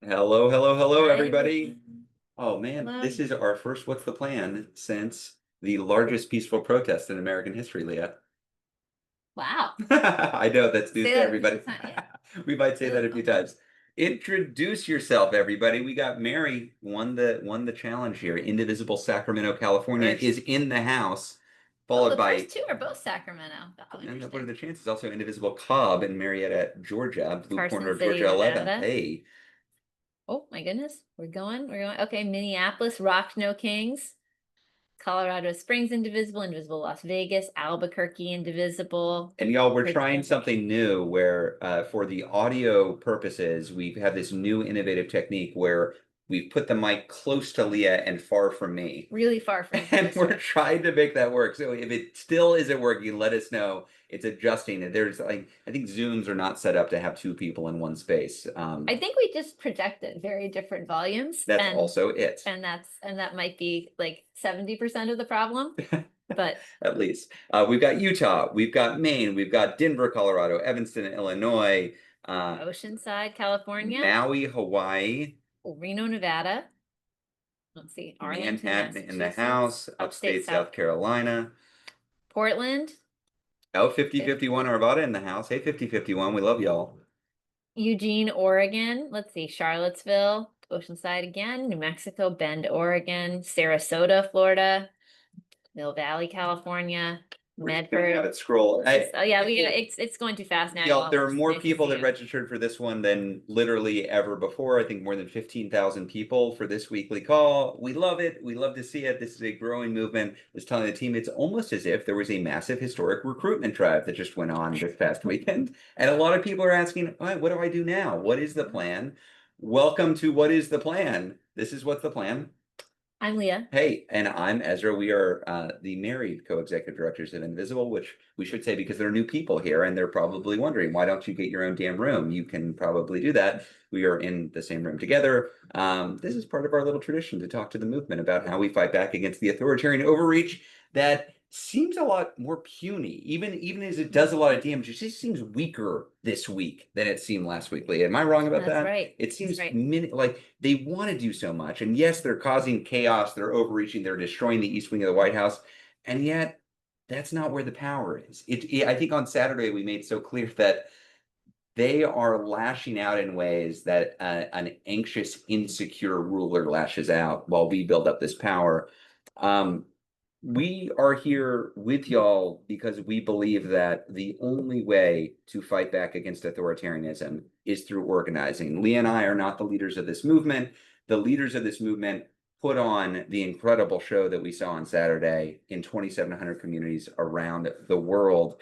Hello, hello, hello, Hi, everybody. everyone. Oh man, Hello. this is our first What's the Plan since the largest peaceful protest in American history, Leah. Wow. I know that's news Say to that a few everybody. times. Yeah. We might say that a few Okay. times. Introduce yourself, everybody. We got Mary won the challenge here. Indivisible, Sacramento, California is First. in the house, Oh, followed the by first two are both Sacramento. Oh, and what are interesting. the chances? Also, Indivisible Cobb in Marietta, Georgia, blue corner Carson of City, Georgia 11. Nevada. Hey, Oh my goodness. We're going. We're going. Okay. Minneapolis, Rock No Kings. Colorado Springs, Indivisible. Indivisible Las Vegas. Albuquerque, Indivisible. and y'all, we're trying Virginia. something new where, for the audio purposes, we have this new innovative technique where we've put the mic close to Leah and far from me. Really far from each And other. we're trying to make that work. So if it still isn't working, let us know. It's adjusting. And there's like, I think Zooms are not set up to have two people in one space. I think we just projected very different volumes That's and also it, that might be like 70% of the problem. But at least. We've got Utah, we've got Maine, we've got Denver, Colorado, Evanston, Illinois, Oceanside, California, Maui, Hawaii, Reno, Nevada. Let's see, Arlington, Manhattan in the Massachusetts, house, upstate upstate South South Carolina, Carolina. Portland, Oh, 5051 50, Arvada in the house. Hey, 5051, we love y'all. Eugene, Oregon. Let's see, Charlottesville, Oceanside again, New Mexico, Bend, Oregon, Sarasota, Florida, Mill Valley, California, We're just gonna have Medford. it scroll. Oh yeah, it's going too fast now, Y'all, y'all. there are It's more nice to people see that you. registered for this one than literally ever before. I think more than 15,000 people for this weekly call. We love it. We love to see it. This is a growing movement. I was telling the team it's almost as if there was a massive historic recruitment drive that just went on this past weekend. And a lot of people are asking, all right, what do I do now? What is the plan? Welcome to What is the Plan? This is What's the Plan. I'm Leah. Hey, and I'm Ezra. We are the married co-executive directors of Invisible, which we should say because there are new people here and they're probably wondering, why don't you get your own damn room? You can probably do that. We are in the same room together. This is part of our little tradition to talk to the movement about how we fight back against the authoritarian overreach that seems a lot more puny, even as it does a lot of damage. It just seems weaker this week than it seemed last week. Lee, am I wrong about That's that? right. It That's seems right. like they want to do so much, and yes, they're causing chaos, they're overreaching, they're destroying the East Wing of the White House, and yet that's not where the power is. I think on Saturday we made so clear that they are lashing out in ways that an anxious, insecure ruler lashes out while we build up this power. Um, we are here with y'all because we believe that the only way to fight back against authoritarianism is through organizing. Lee and I are not the leaders of this movement. The leaders of this movement put on the incredible show that we saw on Saturday in 2,700 communities around the world.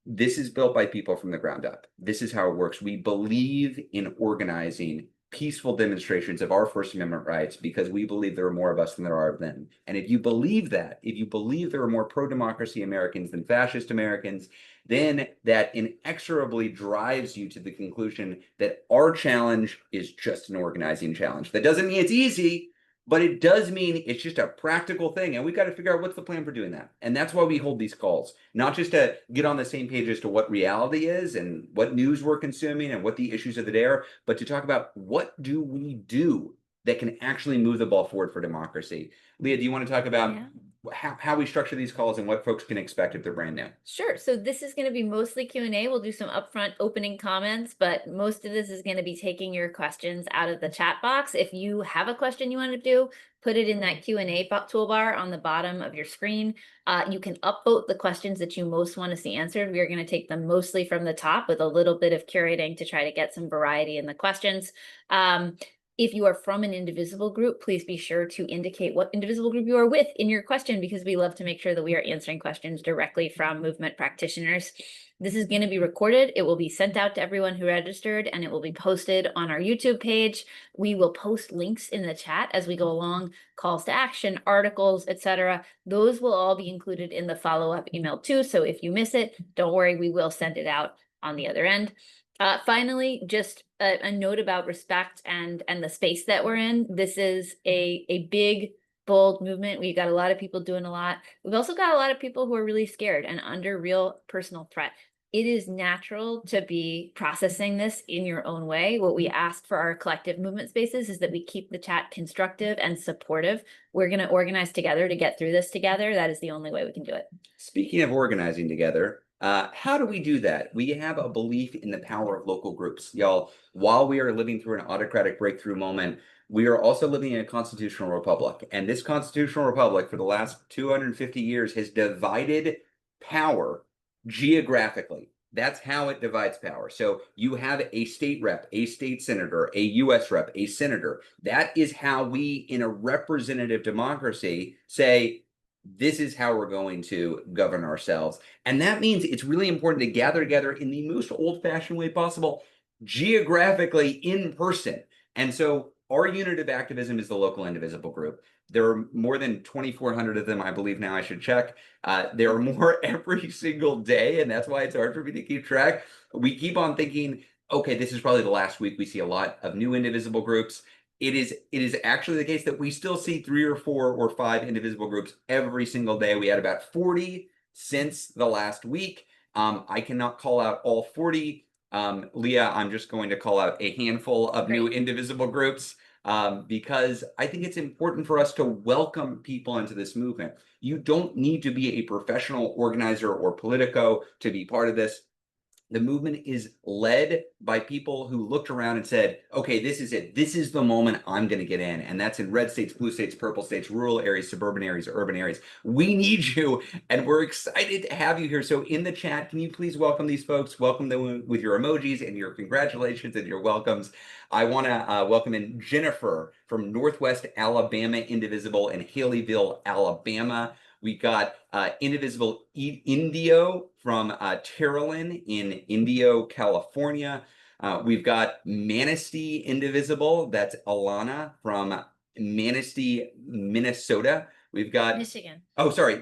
This is built by people from the ground up. This is how it works. We believe in organizing peaceful demonstrations of our First Amendment rights because we believe there are more of us than there are of them. And if you believe that, if you believe there are more pro-democracy Americans than fascist Americans, then that inexorably drives you to the conclusion that our challenge is just an organizing challenge. That doesn't mean it's easy, but it does mean it's just a practical thing. And we've got to figure out what's the plan for doing that. And that's why we hold these calls, not just to get on the same page as to what reality is and what news we're consuming and what the issues of the day are, but to talk about what do we do that can actually move the ball forward for democracy. Leah, do you want to talk about Yeah. how we structure these calls and what folks can expect if they're brand new? Sure. So this is going to be mostly Q&A. We'll do some upfront opening comments, but most of this is going to be taking your questions out of the chat box. If you have a question you want to do, put it in that Q&A toolbar on the bottom of your screen. You can upvote the questions that you most want to see answered. We are going to take them mostly from the top with a little bit of curating to try to get some variety in the questions. If you are from an Indivisible group, please be sure to indicate what Indivisible group you are with in your question, because we love to make sure that we are answering questions directly from movement practitioners. This is going to be recorded. It will be sent out to everyone who registered, and it will be posted on our YouTube page. We will post links in the chat as we go along, calls to action, articles, etc. Those will all be included in the follow-up email too. So if you miss it, don't worry, we will send it out on the other end. Finally, just a note about respect and the space that we're in. This is a big, bold movement. We've got a lot of people doing a lot. We've also got a lot of people who are really scared and under real personal threat. it is natural to be processing this in your own way. What we ask for our collective movement spaces is that we keep the chat constructive and supportive. We're going to organize together to get through this together. That is the only way we can do it. Speaking of organizing together, how do we do that? We have a belief in the power of local groups. Y'all, while we are living through an autocratic breakthrough moment, we are also living in a constitutional republic. And this constitutional republic for the last 250 years has divided power geographically. That's how it divides power. So you have a state rep, a state senator, a US rep, a senator. That is how we, in a representative democracy, say, this is how we're going to govern ourselves. And that means it's really important to gather together in the most old-fashioned way possible, geographically in person. And so our unit of activism is the local Indivisible group. There are more than 2,400 of them, I believe now. I should check. There are more every single day, and that's why it's hard for me to keep track. We keep on thinking, okay, this is probably the last week we see a lot of new Indivisible groups. It is actually the case that we still see 3 or 4 or 5 Indivisible groups every single day. We had about 40 since the last week. I cannot call out all 40. Leah, I'm just going to call out a handful of new Indivisible groups because I think it's important for us to welcome people into this movement. You don't need to be a professional organizer or politico to be part of this. The movement is led by people who looked around and said, okay, this is it. This is the moment I'm going to get in. And that's in red states, blue states, purple states, rural areas, suburban areas, urban areas. We need you, and we're excited to have you here. So in the chat, can you please welcome these folks? Welcome them with your emojis and your congratulations and your welcomes. I want to welcome in Jennifer from Northwest Alabama Indivisible in Haleyville, Alabama. We got Indivisible Indio from Terrelin in Indio, California. We've got Manistee Indivisible. That's Alana from Manistee, Minnesota. We've got Michigan. Oh, sorry,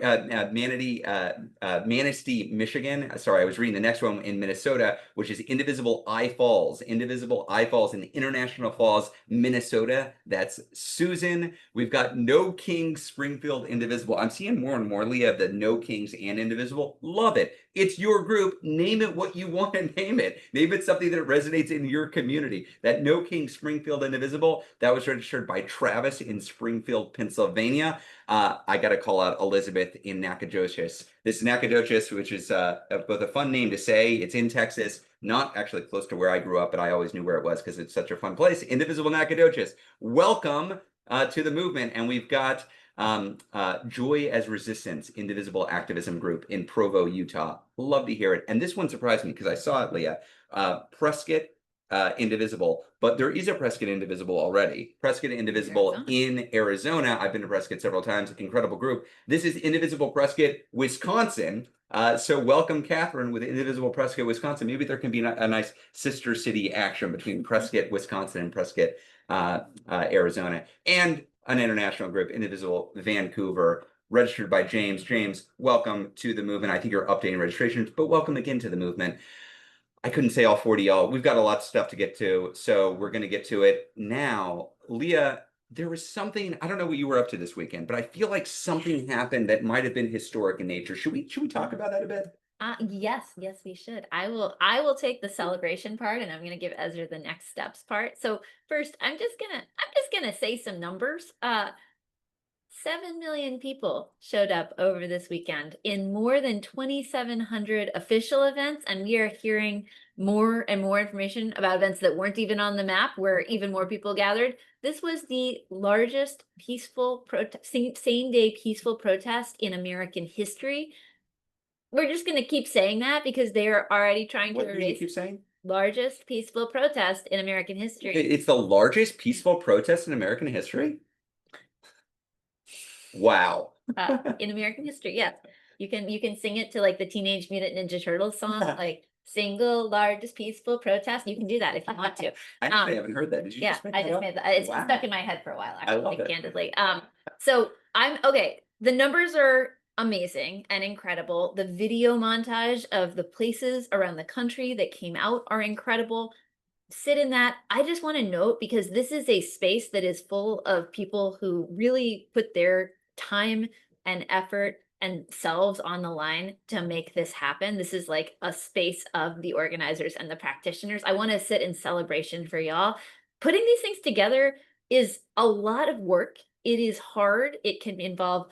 Manistee, Michigan. Sorry, I was reading the next one in Minnesota, which is Indivisible I Falls. Indivisible I Falls in International Falls, Minnesota. That's Susan. We've got No Kings, Springfield Indivisible. I'm seeing more and more, Leah, of the No Kings and Indivisible. Love it. It's your group. Name it what you want to name it. Name it something that resonates in your community. That No Kings, Springfield Indivisible, that was registered by Travis in Springfield, Pennsylvania. I got to call out Elizabeth in Nacogdoches. This is Nacogdoches, which is both a fun name to say. It's in Texas, not actually close to where I grew up, but I always knew where it was because it's such a fun place. Indivisible Nacogdoches. Welcome to the movement. And we've got Joy as Resistance, Indivisible Activism Group in Provo, Utah. Love to hear it. And this one surprised me because I saw it, Leah. Prescott Indivisible, but there is a Prescott Indivisible already. Prescott Indivisible in Arizona. I've been to Prescott several times. Incredible group. This is Indivisible Prescott, Wisconsin. So welcome, Catherine, with Indivisible Prescott, Wisconsin. Maybe there can be a nice sister city action between Prescott, Wisconsin, and Prescott, Arizona, and an international group, Indivisible Vancouver, registered by James. James, welcome to the movement. I think you're updating registrations, but welcome again to the movement. I couldn't say all 40, y'all. We've got a lot of stuff to get to, so we're going to get to it now. Leah, there was something, I don't know what you were up to this weekend, but I feel like something happened that might have been historic in nature. Should we talk about that a bit? Yes, we should. I will take the celebration part, and I'm gonna give Ezra the next steps part. So first, I'm just gonna say some numbers. 7 million people showed up over this weekend in more than 2,700 official events, and we are hearing more and more information about events that weren't even on the map, where even more people gathered. This was the largest peaceful same-day peaceful protest in American history. We're just going to keep saying that because they're already trying to erase. What do you keep saying? Largest peaceful protest in American history. It's the largest peaceful protest in American history? Wow. In American history, yes. You can sing it to like the Teenage Mutant Ninja Turtles song, like single largest peaceful protest. You can do that if you want to. I actually haven't heard that. Did you just make that up? Made that. It's been stuck in my head for a while, actually, I love it. candidly. So I'm okay. The numbers are amazing and incredible. The video montage of the places around the country that came out are incredible. Sit in that. I just want to note, because this is a space that is full of people who really put their time and effort and selves on the line to make this happen. This is like a space of the organizers and the practitioners. I want to sit in celebration for y'all. Putting these things together is a lot of work. It is hard. It can involve,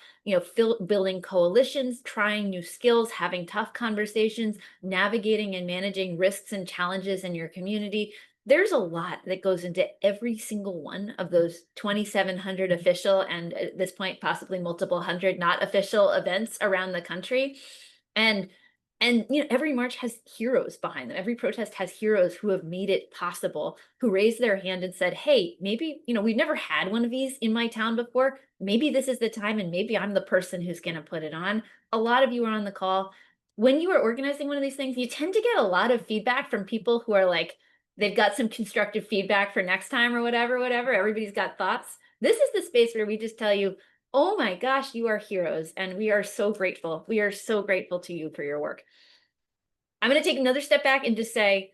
building coalitions, trying new skills, having tough conversations, navigating and managing risks and challenges in your community. There's a lot that goes into every single one of those 2,700 official and at this point possibly multiple hundred not official events around the country. And every march has heroes behind them. Every protest has heroes who have made it possible, who raised their hand and said, hey, maybe, we've never had one of these in my town before. Maybe this is the time, and maybe I'm the person who's going to put it on. A lot of you are on the call. When you are organizing one of these things, you tend to get a lot of feedback from people who are like, they've got some constructive feedback for next time or whatever. Everybody's got thoughts. This is the space where we just tell you, oh my gosh, you are heroes. And we are so grateful. We are so grateful to you for your work. I'm going to take another step back and just say,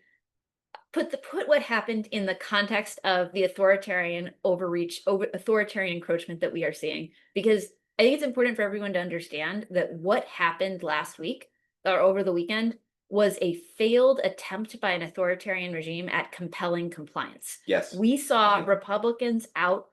put what happened in the context of the authoritarian overreach, authoritarian encroachment that we are seeing, because I think it's important for everyone to understand that what happened last week or over the weekend was a failed attempt by an authoritarian regime at compelling compliance. Yes. We saw Republicans out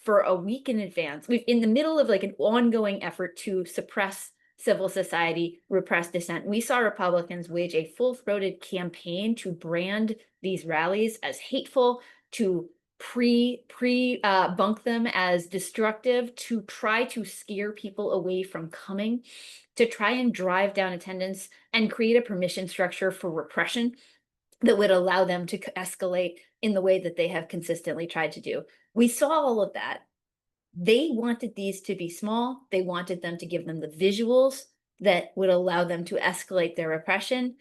for a week in advance. We've in the middle of like an ongoing effort to suppress civil society, repress dissent. We saw Republicans wage a full-throated campaign to brand these rallies as hateful, to bunk them as destructive, to try to scare people away from coming, to try and drive down attendance and create a permission structure for repression that would allow them to escalate in the way that they have consistently tried to do. We saw all of that. They wanted these to be small. They wanted them to give them the visuals that would allow them to escalate their repression.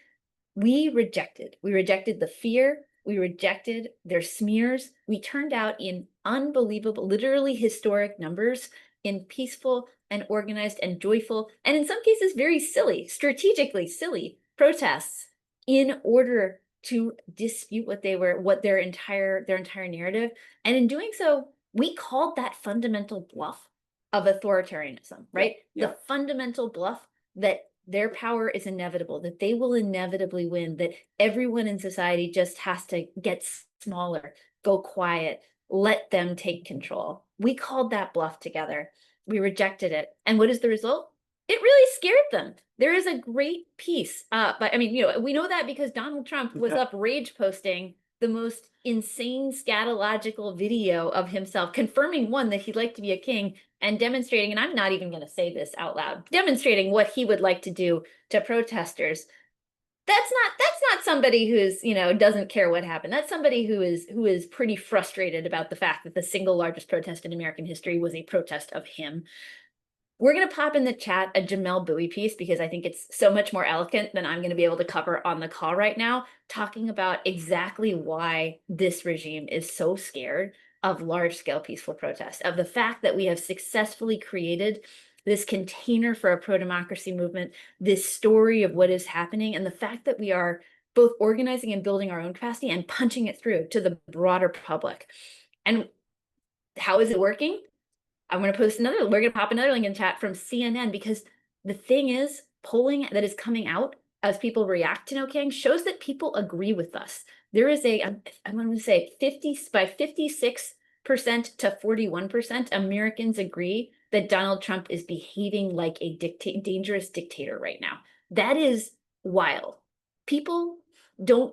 We rejected the fear. We rejected their smears. We turned out in unbelievable, literally historic numbers in peaceful and organized and joyful, and in some cases very silly, strategically silly protests in order to dispute what their entire narrative. And in doing so, we called that fundamental bluff of authoritarianism, right? Yeah. The fundamental bluff that their power is inevitable, that they will inevitably win, that everyone in society just has to get smaller, go quiet, let them take control. We called that bluff together. We rejected it. And what is the result? It really scared them. There is a great piece. But I mean, we know that because Donald Trump was up rage posting the most insane scatological video of himself, confirming one, that he'd like to be a king, and demonstrating, and I'm not even going to say this out loud, demonstrating what he would like to do to protesters. That's not somebody who's, doesn't care what happened. That's somebody who is pretty frustrated about the fact that the single largest protest in American history was a protest of him. We're going to pop in the chat a Jamel Bowie piece because I think it's so much more eloquent than I'm going to be able to cover on the call right now, talking about exactly why this regime is so scared of large-scale peaceful protest, of the fact that we have successfully created this container for a pro-democracy movement, this story of what is happening, and the fact that we are both organizing and building our own capacity and punching it through to the broader public. And how is it working? I'm going to we're going to pop another link in chat from CNN, because the thing is, polling that is coming out as people react to No King shows that people agree with us. There is I'm going to say 56% to 41% Americans agree that Donald Trump is behaving like a dangerous dictator right now. That is wild. People don't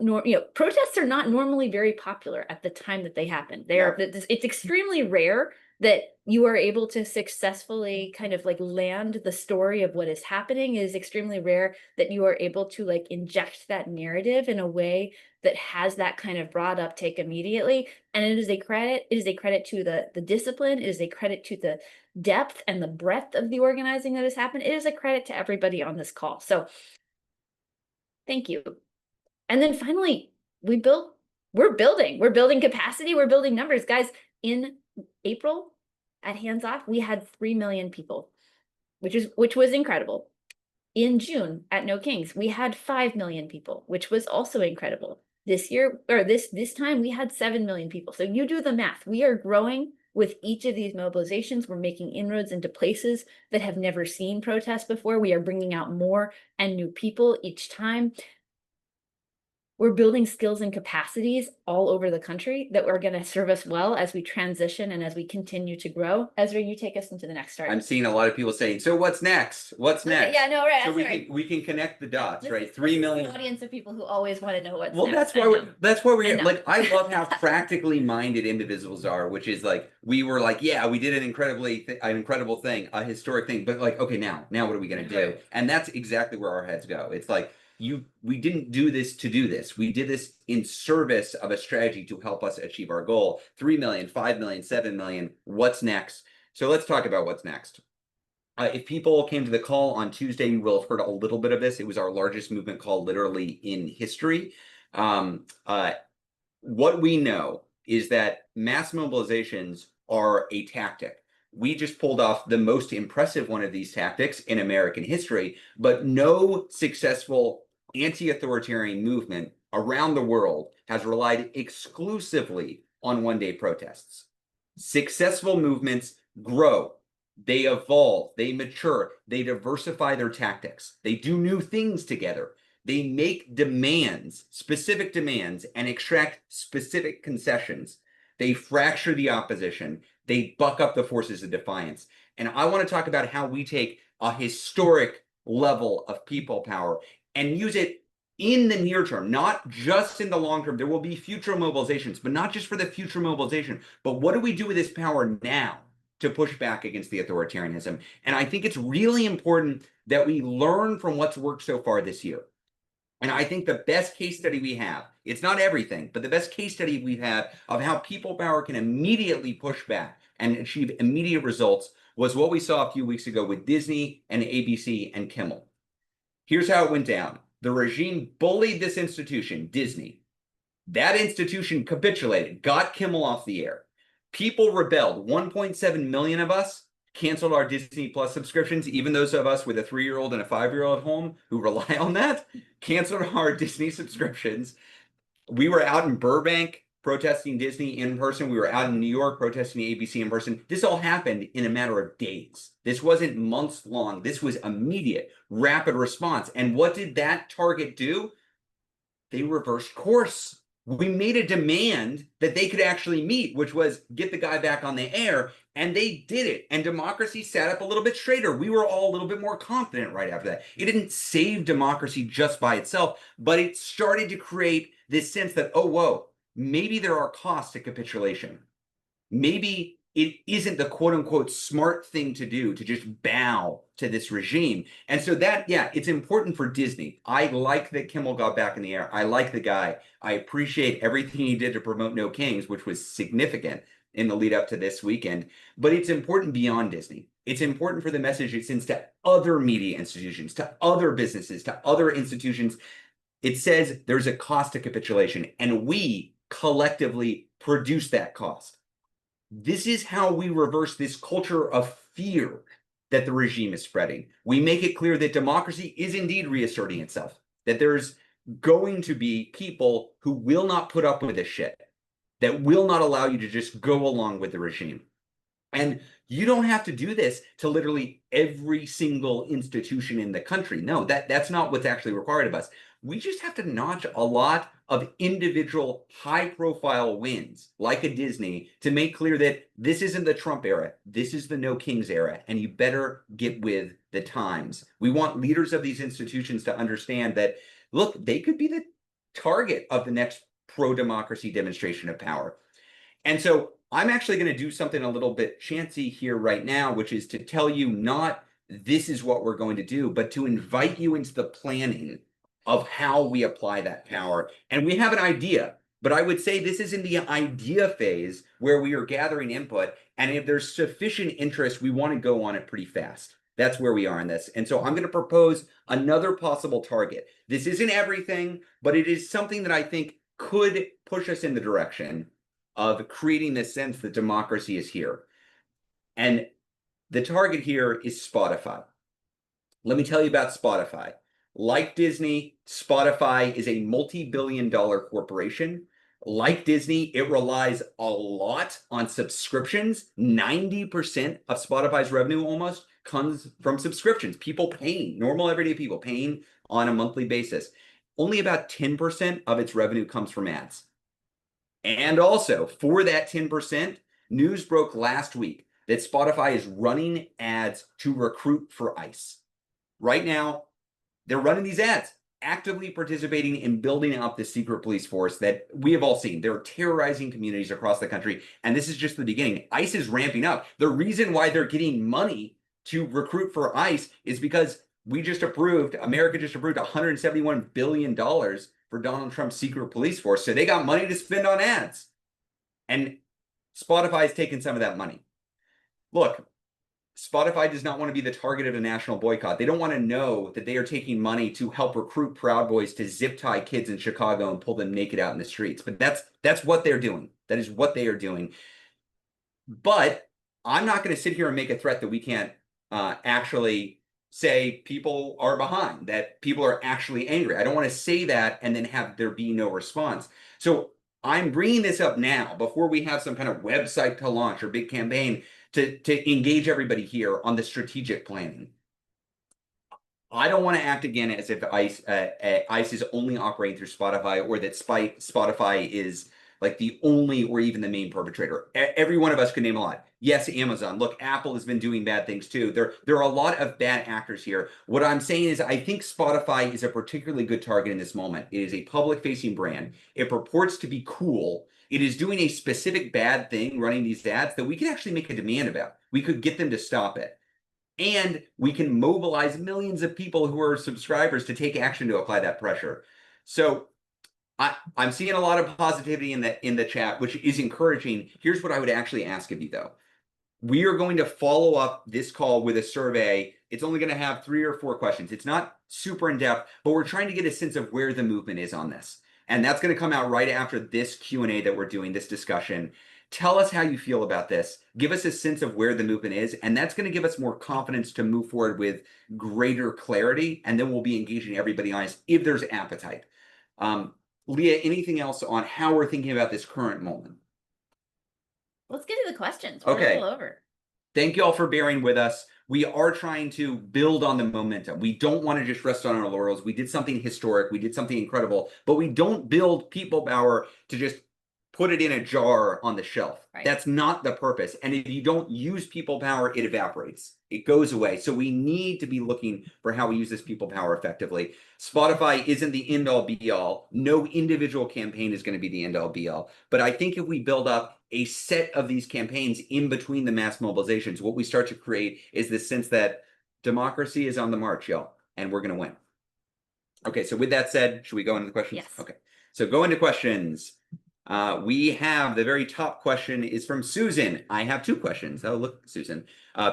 protests are not normally very popular at the time that they happen. It's extremely rare that you are able to successfully kind of like land the story of what is happening. It is extremely rare that you are able to like inject that narrative in a way that has that kind of broad uptake immediately. And it is a credit to the discipline. It is a credit to the depth and the breadth of the organizing that has happened. It is a credit to everybody on this call. So thank you. And then finally, we're building capacity, we're building numbers. Guys, in April at Hands Off, we had 3 million people, which was incredible. In June at No Kings, we had 5 million people, which was also incredible. This year, or this time, we had 7 million people. So you do the math. We are growing with each of these mobilizations, we're making inroads into places that have never seen protests before. We are bringing out more and new people each time. We're building skills and capacities all over the country that are going to serve us well as we transition and as we continue to grow. Ezra, you take us into the next story. I'm seeing a lot of people saying, so what's next? What's next? Yeah, no, right. So right. we can connect the dots, This right? is 3 an million. audience of people who always want to know what's Well, next. that's why we're I know. like, I love how practically minded Indivisibles are, which is like, we were like, yeah, we did an incredible thing, a historic thing, but like, okay, now what are we gonna do? Right. And that's exactly where our heads go. It's like, we didn't do this to do this. We did this in service of a strategy to help us achieve our goal. 3 million, 5 million, 7 million. What's next? So let's talk about what's next. If people came to the call on Tuesday, you will have heard a little bit of this. It was our largest movement call literally in history. What we know is that mass mobilizations are a tactic. We just pulled off the most impressive one of these tactics in American history, but no successful anti-authoritarian movement around the world has relied exclusively on one-day protests. Successful movements grow, they evolve, they mature, they diversify their tactics, they do new things together. They make demands, specific demands, and extract specific concessions. They fracture the opposition. They buck up the forces of defiance. And I want to talk about how we take a historic level of people power and use it in the near term, not just in the long term. There will be future mobilizations, but not just for the future mobilization. But what do we do with this power now to push back against the authoritarianism? And I think it's really important that we learn from what's worked so far this year. And I think the best case study we have, it's not everything, but the best case study we've had of how people power can immediately push back and achieve immediate results was what we saw a few weeks ago with Disney and ABC and Kimmel. Here's how it went down. The regime bullied this institution, Disney. That institution capitulated, got Kimmel off the air. People rebelled. 1.7 million of us canceled our Disney Plus subscriptions. Even those of us with a 3-year-old and a 5-year-old at home who rely on that canceled our Disney subscriptions. We were out in Burbank protesting Disney in person. We were out in New York protesting ABC in person. This all happened in a matter of days. This wasn't months long. This was immediate, rapid response. And what did that target do? They reversed course. We made a demand that they could actually meet, which was get the guy back on the air, and they did it. And democracy sat up a little bit straighter. We were all a little bit more confident right after that. It didn't save democracy just by itself, but it started to create this sense that, oh, whoa, maybe there are costs to capitulation. Maybe it isn't the quote unquote smart thing to do to just bow to this regime. And so that, yeah, it's important for Disney. I like that Kimmel got back in the air. I like the guy. I appreciate everything he did to promote No Kings, which was significant in the lead up to this weekend. But it's important beyond Disney. It's important for the message it sends to other media institutions, to other businesses, to other institutions. It says there's a cost to capitulation, and we collectively produce that cost. This is how we reverse this culture of fear that the regime is spreading. We make it clear that democracy is indeed reasserting itself, that there's going to be people who will not put up with this shit, that will not allow you to just go along with the regime. And you don't have to do this to literally every single institution in the country. No, that's not what's actually required of us. We just have to notch a lot of individual high-profile wins, like a Disney, to make clear that this isn't the Trump era, this is the No Kings era, and you better get with the times. We want leaders of these institutions to understand that, look, they could be the target of the next pro-democracy demonstration of power. And so I'm actually going to do something a little bit chancy here right now, which is to tell you not this is what we're going to do, but to invite you into the planning of how we apply that power. And we have an idea, but I would say this is in the idea phase where we are gathering input. And if there's sufficient interest, we want to go on it pretty fast. That's where we are in this. And so I'm going to propose another possible target. This isn't everything, but it is something that I think could push us in the direction of creating this sense that democracy is here. And the target here is Spotify. Let me tell you about Spotify. Like Disney, Spotify is a multi-billion-dollar corporation. like Disney, it relies a lot on subscriptions. 90% of Spotify's revenue almost comes from subscriptions. People paying, normal everyday people paying on a monthly basis. Only about 10% of its revenue comes from ads. And also, for that 10%, news broke last week that Spotify is running ads to recruit for ICE. Right now, they're running these ads, actively participating in building up the secret police force that we have all seen. They're terrorizing communities across the country, and this is just the beginning. ICE is ramping up. The reason why they're getting money to recruit for ICE is because America just approved $171 billion for Donald Trump's secret police force. So they got money to spend on ads. And Spotify's taking some of that money. Look, Spotify does not want to be the target of a national boycott. They don't want to know that they are taking money to help recruit Proud Boys to zip tie kids in Chicago and pull them naked out in the streets. But that's what they're doing. That is what they are doing. But I'm not going to sit here and make a threat that we can't actually say people are behind, that people are actually angry. I don't want to say that and then have there be no response. So I'm bringing this up now before we have some kind of website to launch or big campaign to engage everybody here on the strategic planning. I don't want to act again as if ICE is only operating through Spotify, or that Spotify is like the only or even the main perpetrator. Every one of us could name a lot. Yes, Amazon. Look, Apple has been doing bad things too. There are a lot of bad actors here. What I'm saying is I think Spotify is a particularly good target in this moment. It is a public-facing brand. It purports to be cool. It is doing a specific bad thing, running these ads, that we can actually make a demand about. We could get them to stop it. And we can mobilize millions of people who are subscribers to take action to apply that pressure. So I'm seeing a lot of positivity in the chat, which is encouraging. Here's what I would actually ask of you, though. We are going to follow up this call with a survey. It's only going to have 3 or 4 questions. It's not super in-depth, but we're trying to get a sense of where the movement is on this. And that's going to come out right after this Q&A that we're doing, this discussion. Tell us how you feel about this. Give us a sense of where the movement is, and that's going to give us more confidence to move forward with greater clarity, and then we'll be engaging everybody on this if there's appetite. Leah, anything else on how we're thinking about this current moment? Let's get to the questions. We're Okay. all over. Thank you all for bearing with us. We are trying to build on the momentum. We don't want to just rest on our laurels. We did something historic. We did something incredible, but we don't build people power to just put it in a jar on the shelf. Right. That's not the purpose. And if you don't use people power, it evaporates. It goes away. So we need to be looking for how we use this people power effectively. Spotify isn't the end all be all. No individual campaign is going to be the end all be all. But I think if we build up a set of these campaigns in between the mass mobilizations, what we start to create is this sense that democracy is on the march, y'all, and we're going to win. Okay, so with that said, should we go into the questions? Yes. Okay, so go into questions. We have the very top question is from Susan. I have 2 questions. Oh, look, Susan.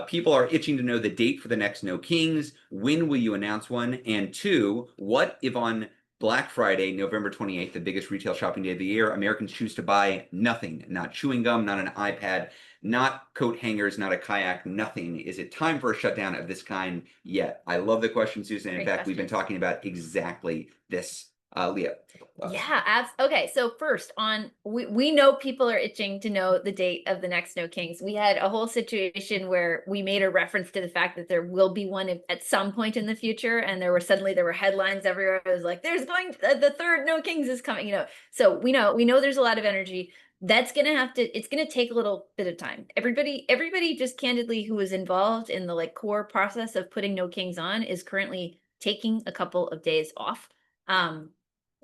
People are itching to know the date for the next No Kings. When will you announce one? And 2, what if on Black Friday, November 28th, the biggest retail shopping day of the year, Americans choose to buy nothing, not chewing gum, not an iPad, not coat hangers, not a kayak, nothing? Is it time for a shutdown of this kind yet? I love the question, Susan. In fact, we've been talking about exactly this. Leah. Yeah, okay. So first we know people are itching to know the date of the next No Kings. We had a whole situation where we made a reference to the fact that there will be one at some point in the future, and there were headlines everywhere. It was like, the third No Kings is coming, So we know there's a lot of energy. It's gonna take a little bit of time. Everybody just candidly who was involved in the core process of putting No Kings on is currently taking a couple of days off.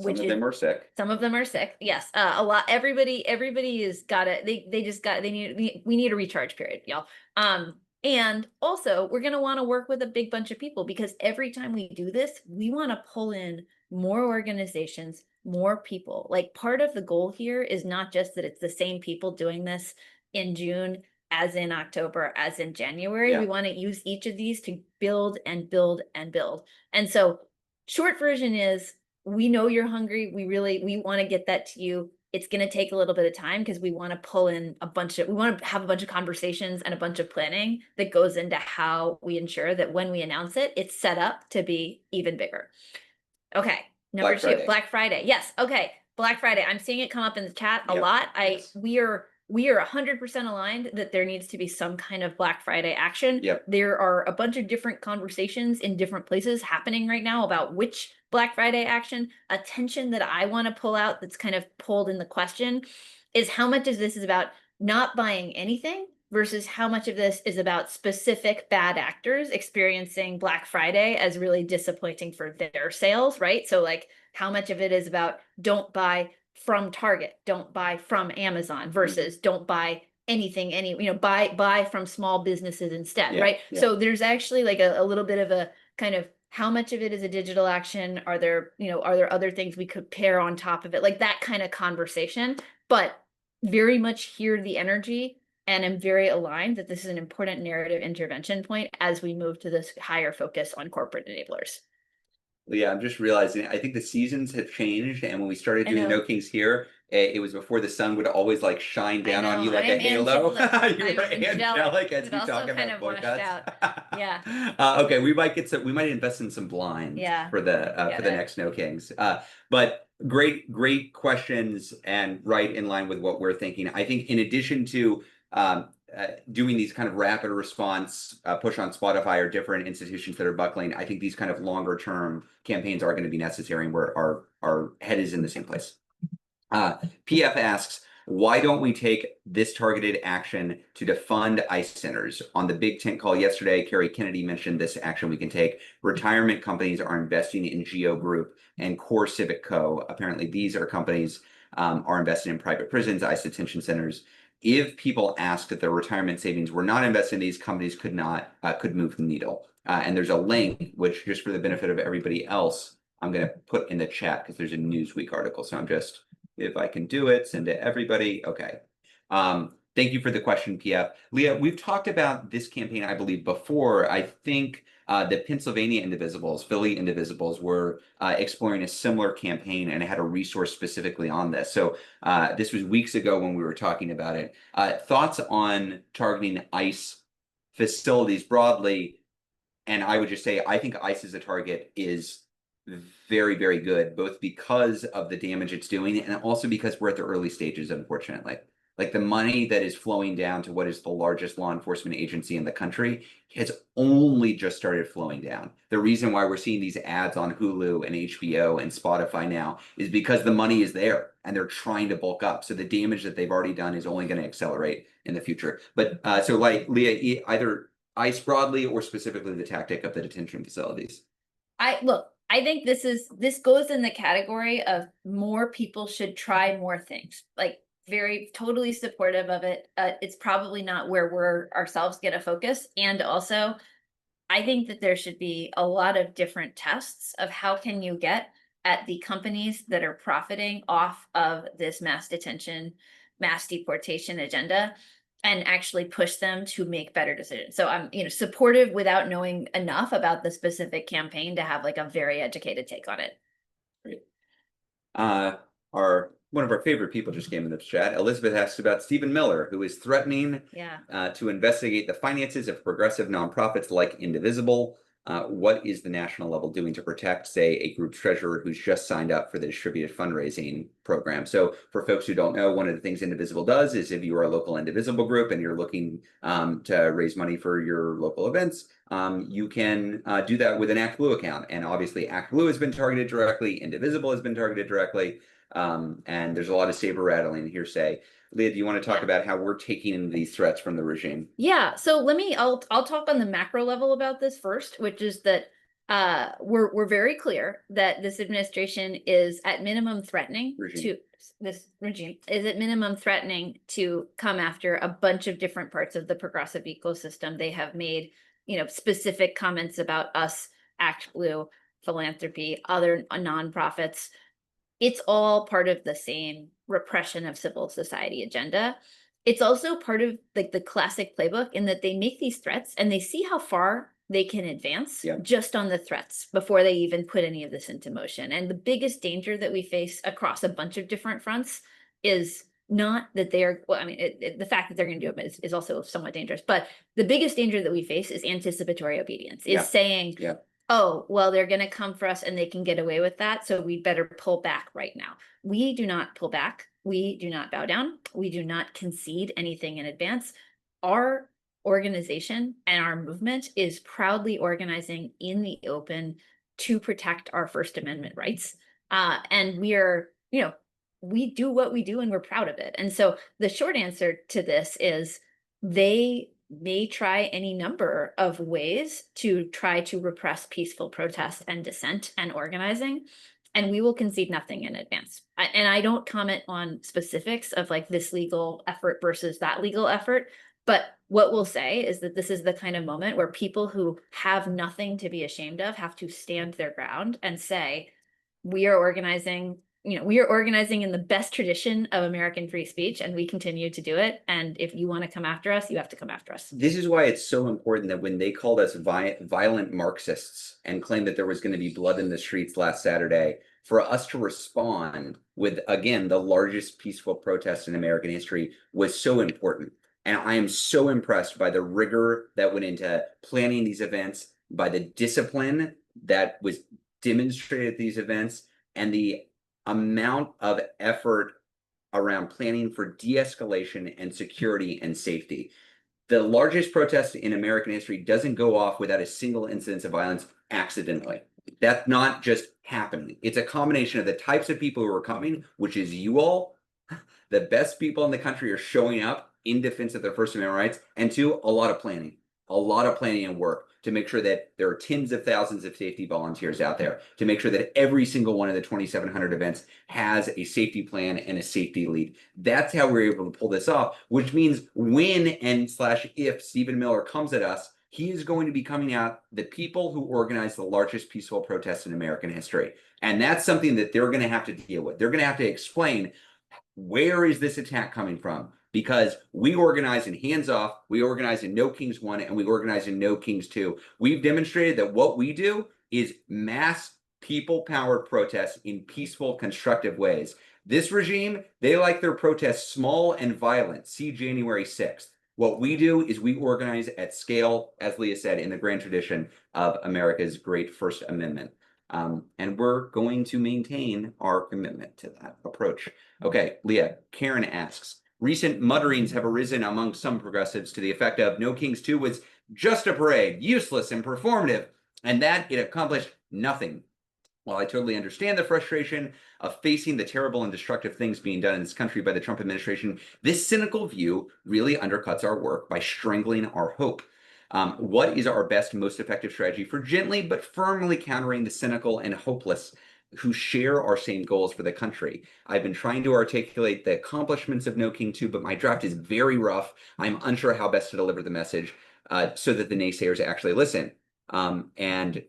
Some of them are sick. Some of them are sick. Yes. A lot. Everybody is we need a recharge period, y'all. And also we're going to want to work with a big bunch of people, because every time we do this, we want to pull in more organizations, more people. Like, part of the goal here is not just that it's the same people doing this in June as in October, as in January. Yeah. We want to use each of these to build and build and build. And so short version is, we know you're hungry. We want to get that to you. It's going to take a little bit of time, because we want to pull in we want to have a bunch of conversations and a bunch of planning that goes into how we ensure that when we announce it, it's set up to be even bigger. Okay. Number 2, Black Friday. Yes. Okay. Black Friday, I'm seeing it come up in the chat a Yep. lot. Yes. We are 100% aligned that there needs to be some kind of Black Friday action. Yep. There are a bunch of different conversations in different places happening right now about which Black Friday action. A tension that I want to pull out that's kind of pulled in the question is how much of this is about not buying anything versus how much of this is about specific bad actors experiencing Black Friday as really disappointing for their sales, right? So like how much of it is about don't buy from Target, don't buy from Amazon versus don't buy anything, buy from small businesses instead, Yeah, right? yeah. So there's actually like a little bit of a kind of how much of it is a digital action? Are there other things we could pair on top of it? Like that kind of conversation, but very much hear the energy and am very aligned that this is an important narrative intervention point as we move to this higher focus on corporate enablers. Yeah, I'm just realizing, I think the seasons have changed, and when we started I doing know. No Kings here, it was before the sun would always like shine down on you like a I'm halo. angelic. You I'm were angelic, angelic as but we also talk kind about of washed boycotts. out. Yeah. Okay, we might invest in some blinds Yeah, for the get it. next No Kings. But great questions, and right in line with what we're thinking. I think in addition to doing these kind of rapid response push on Spotify or different institutions that are buckling, I think these kind of longer term campaigns are going to be necessary, and where our head is in the same place. PF asks, why don't we take this targeted action to defund ICE centers? On the Big Tent call yesterday, Kerry Kennedy mentioned this action we can take. Retirement companies are investing in Geo Group and Core Civic Co. Apparently, these are companies are invested in private prisons, ICE detention centers. If people asked that their retirement savings were not invested in these companies, could move the needle. And there's a link, which just for the benefit of everybody else, I'm going to put in the chat because there's a Newsweek article. So I'm just, if I can do it, send to everybody. Okay. Thank you for the question, PF. Leah, we've talked about this campaign, I believe, before. I think the Pennsylvania Indivisibles, Philly Indivisibles were exploring a similar campaign and had a resource specifically on this. So this was weeks ago when we were talking about it. Thoughts on targeting ICE facilities broadly? And I would just say, I think ICE as a target is very good, both because of the damage it's doing and also because we're at the early stages, unfortunately. Like the money that is flowing down to what is the largest law enforcement agency in the country has only just started flowing down. The reason why we're seeing these ads on Hulu and HBO and Spotify now is because the money is there and they're trying to bulk up. So the damage that they've already done is only going to accelerate in the future. But so like Leah, either ICE broadly or specifically the tactic of the detention facilities. I think this goes in the category of more people should try more things. Like very totally supportive of it. It's probably not where we're ourselves going to focus. And also, I think that there should be a lot of different tests of how can you get at the companies that are profiting off of this mass detention, mass deportation agenda and actually push them to make better decisions. So I'm, supportive without knowing enough about the specific campaign to have like a very educated take on it. Great. One of our favorite people just came in the chat. Elizabeth asks about Stephen Miller, who is threatening to investigate the finances of progressive nonprofits like Indivisible. What is the national level doing to protect, say, a group treasurer who's just signed up for the distributed fundraising program? So for folks who don't know, one of the things Indivisible does is if you are a local Indivisible group and you're looking to raise money for your local events, you can do that with an ActBlue account. And obviously ActBlue has been targeted directly, Indivisible has been targeted directly, and there's a lot of saber rattling hearsay. Leah, do you want to talk about how we're taking these threats from the regime? Yeah, so I'll talk on the macro level about this first, which is that we're very clear that this administration is at minimum threatening this regime is at minimum threatening to come after a bunch of different parts of the progressive ecosystem. They have made, specific comments about us, ActBlue, philanthropy, other nonprofits. It's all part of the same repression of civil society agenda. It's also part of like the classic playbook in that they make these threats and they see how far they can advance just on the threats before they even put any of this into motion. And the biggest danger that we face across a bunch of different fronts is not that they are, well, I mean, the fact that they're going to do it is also somewhat dangerous, but the biggest danger that we face is anticipatory obedience, is saying, oh, well, they're going to come for us and they can get away with that. So we better pull back right now. We do not pull back. We do not bow down. We do not concede anything in advance. Our organization and our movement is proudly organizing in the open to protect our First Amendment rights. And we are, we do what we do and we're proud of it. And so the short answer to this is they may try any number of ways to try to repress peaceful protest and dissent and organizing, and we will concede nothing in advance. And I don't comment on specifics of like this legal effort versus that legal effort, but what we'll say is that this is the kind of moment where people who have nothing to be ashamed of have to stand their ground and say, we are organizing, we are organizing in the best tradition of American free speech, and we continue to do it. And if you want to come after us, you have to come after us. This is why it's so important that when they called us violent Marxists and claimed that there was going to be blood in the streets last Saturday, for us to respond with, again, the largest peaceful protest in American history was so important. And I am so impressed by the rigor that went into planning these events, by the discipline that was demonstrated at these events, and the amount of effort around planning for de-escalation and security and safety. The largest protest in American history doesn't go off without a single incidence of violence accidentally. That's not just happening. It's a combination of the types of people who are coming, which is you all, the best people in the country are showing up in defense of their First Amendment rights, and two, a lot of planning and work to make sure that there are tens of thousands of safety volunteers out there, to make sure that every single one of the 2,700 events has a safety plan and a safety lead. That's how we're able to pull this off, which means when and slash if Stephen Miller comes at us, he is going to be coming out the people who organized the largest peaceful protest in American history. And that's something that they're going to have to deal with. They're going to have to explain, where is this attack coming from? Because we organize in hands off, we organize in No Kings 1, and we organize in No Kings 2. We've demonstrated that what we do is mass people-powered protests in peaceful, constructive ways. This regime, they like their protests small and violent. See January 6th. What we do is we organize at scale, as Leah said, in the grand tradition of America's great First Amendment. And we're going to maintain our commitment to that approach. Okay, Leah, Karen asks, recent mutterings have arisen among some progressives to the effect of No Kings 2 was just a parade, useless and performative, and that it accomplished nothing. While I totally understand the frustration of facing the terrible and destructive things being done in this country by the Trump administration, this cynical view really undercuts our work by strangling our hope. What is our best, most effective strategy for gently but firmly countering the cynical and hopeless who share our same goals for the country? I've been trying to articulate the accomplishments of No King 2, but my draft is very rough. I'm unsure how best to deliver the message so that the naysayers actually listen. And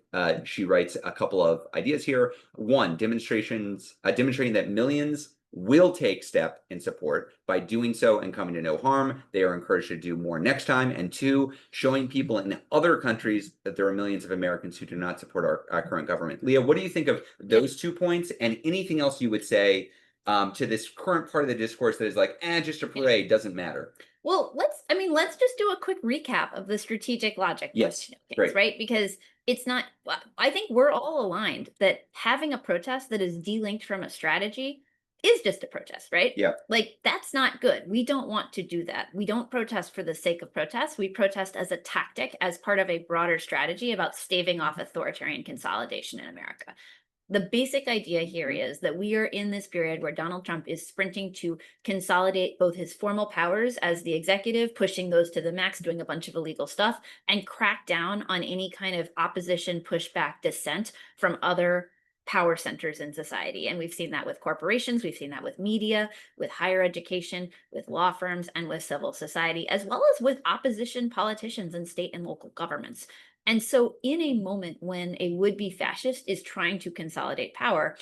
she writes a couple of ideas here. One, demonstrating that millions will take step in support. By doing so and coming to no harm, they are encouraged to do more next time. And two, showing people in other countries that there are millions of Americans who do not support our current government. Leah, what do you think of those 2 points, and anything else you would say to this current part of the discourse that is like, just a parade, doesn't matter? Well, let's just do a quick recap of the strategic logic. Yes, Things, right? Because it's not, I think we're all aligned that having a protest that is delinked from a strategy is just a protest, right? Yeah. Like, that's not good. We don't want to do that. We don't protest for the sake of protest. We protest as a tactic, as part of a broader strategy about staving off authoritarian consolidation in America. The basic idea here is that we are in this period where Donald Trump is sprinting to consolidate both his formal powers as the executive, pushing those to the max, doing a bunch of illegal stuff, and crack down on any kind of opposition, pushback, dissent from other power centers in society. And we've seen that with corporations, we've seen that with media, with higher education, with law firms, and with civil society, as well as with opposition politicians and state and local governments. And so in a moment when a would-be fascist is trying to consolidate power,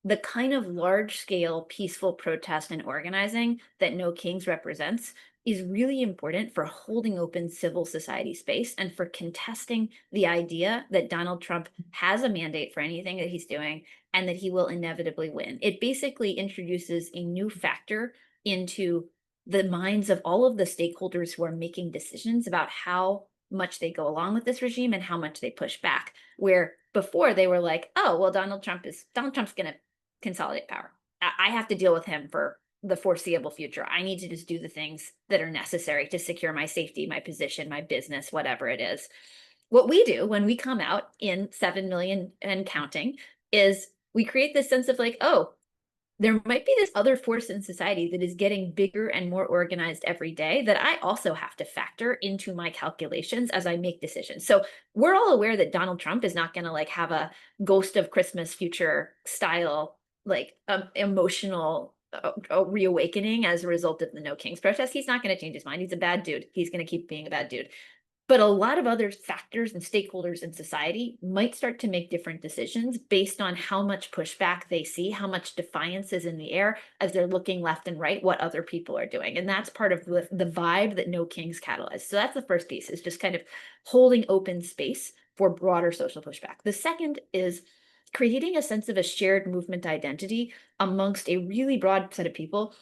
the kind of large-scale peaceful protest and organizing that No Kings represents is really important for holding open civil society space and for contesting the idea that Donald Trump has a mandate for anything that he's doing and that he will inevitably win. It basically introduces a new factor into the minds of all of the stakeholders who are making decisions about how much they go along with this regime and how much they push back. Where before they were like, oh, well, Donald Trump's going to consolidate power. I have to deal with him for the foreseeable future. I need to just do the things that are necessary to secure my safety, my position, my business, whatever it is. What we do when we come out in 7 million and counting is we create this sense of like, oh, there might be this other force in society that is getting bigger and more organized every day that I also have to factor into my calculations as I make decisions. So we're all aware that Donald Trump is not going to like have a ghost of Christmas future style, like emotional reawakening as a result of the No Kings protest. He's not going to change his mind. He's a bad dude. He's going to keep being a bad dude. But a lot of other factors and stakeholders in society might start to make different decisions based on how much pushback they see, how much defiance is in the air as they're looking left and right, what other people are doing. And that's part of the vibe that No Kings catalyzed. So that's the first piece, is just kind of holding open space for broader social pushback. The second is creating a sense of a shared movement identity amongst a really broad set of people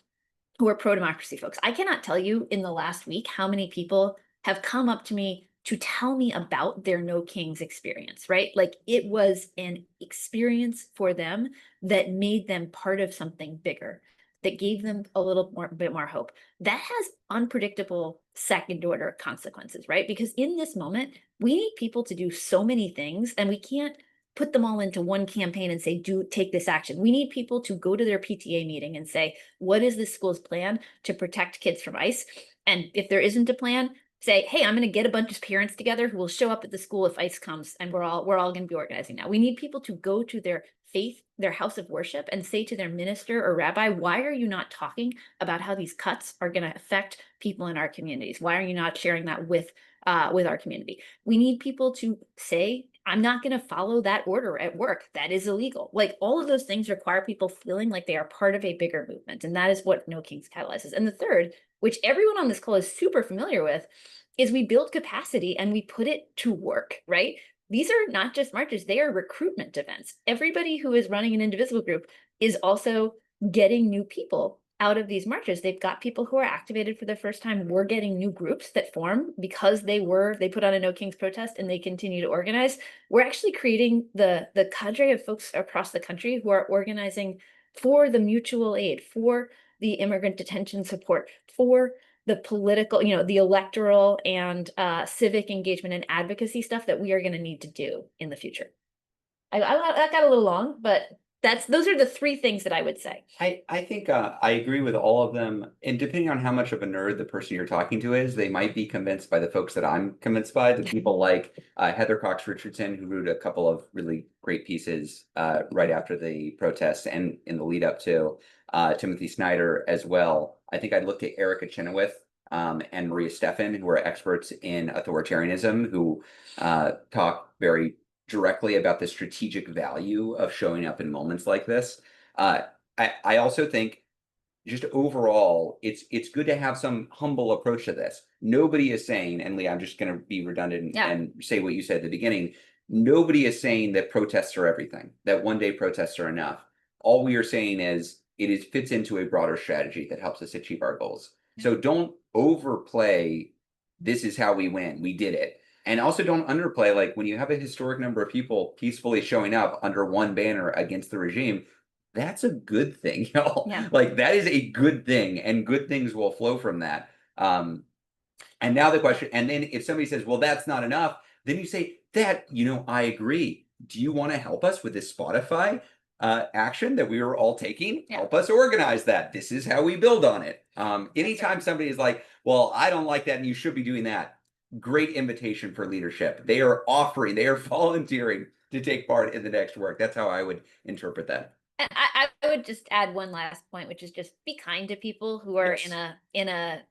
who are pro-democracy folks. I cannot tell you in the last week how many people have come up to me to tell me about their No Kings experience, right? Like it was an experience for them that made them part of something bigger, that gave them a little bit more hope. That has unpredictable second order consequences, right? Because in this moment, we need people to do so many things and we can't put them all into one campaign and say, take this action. We need people to go to their PTA meeting and say, what is this school's plan to protect kids from ICE? And if there isn't a plan, say, hey, I'm going to get a bunch of parents together who will show up at the school if ICE comes, and we're all going to be organizing now. We need people to go to their faith, their house of worship, and say to their minister or rabbi, why are you not talking about how these cuts are going to affect people in our communities? Why are you not sharing that with our community? We need people to say, I'm not going to follow that order at work. That is illegal. Like all of those things require people feeling like they are part of a bigger movement. And that is what No Kings catalyzes. And the third, which everyone on this call is super familiar with, is we build capacity and we put it to work, right? These are not just marches, they are recruitment events. Everybody who is running an Indivisible group is also getting new people out of these marches. They've got people who are activated for the first time. We're getting new groups that form because they put on a No Kings protest and they continue to organize. We're actually creating the cadre of folks across the country who are organizing for the mutual aid, for the immigrant detention support, for the political, the electoral and civic engagement and advocacy stuff that we are going to need to do in the future. I got a little long, but those are the three things that I would say. I think I agree with all of them. And depending on how much of a nerd the person you're talking to is, they might be convinced by the folks that I'm convinced by, the people like Heather Cox Richardson, who wrote a couple of really great pieces right after the protests and in the lead up to Timothy Snyder as well. I think I'd look to Erica Chenoweth and Maria Stephan, who are experts in authoritarianism, who talk very directly about the strategic value of showing up in moments like this. I also think just overall, it's good to have some humble approach to this. Nobody is saying, and Leah, I'm just going to be redundant and say what you said at the beginning. Nobody is saying that protests are everything, that one day protests are enough. All we are saying is fits into a broader strategy that helps us achieve our goals. So don't overplay, this is how we win, we did it. And also don't underplay, like when you have a historic number of people peacefully showing up under one banner against the regime, that's a good thing, y'all. Yeah. Like that is a good thing, and good things will flow from that. And now the question, and then if somebody says, well, that's not enough, then you say that, I agree. Do you want to help us with this Spotify action that we were all taking? Yeah. Help us organize that. This is how we build on it. Anytime somebody is like, well, I don't like that and you should be doing that, great invitation for leadership. They are volunteering to take part in the next work. That's how I would interpret that. And I would just add one last point, which is just be kind to people who are in a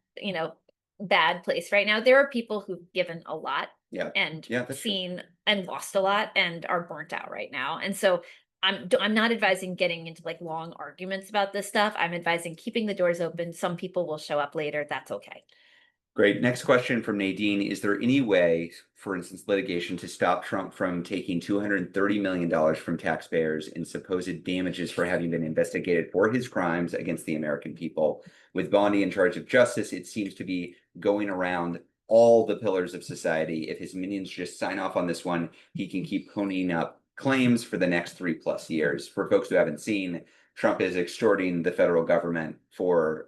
bad place right now. There are people who've given a lot and seen and lost a lot and are burnt out right now. And so I'm not advising getting into like long arguments about this stuff. I'm advising keeping the doors open. Some people will show up later. That's okay. Great. Next question from Nadine. Is there any way, for instance, litigation to stop Trump from taking $230 million from taxpayers in supposed damages for having been investigated for his crimes against the American people? With Bondi in charge of justice, it seems to be going around all the pillars of society. If his minions just sign off on this one, he can keep ponying up claims for the next 3+ years. For folks who haven't seen, Trump is extorting the federal government for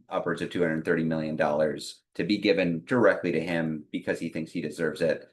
upwards of $230 million to be given directly to him because he thinks he deserves it.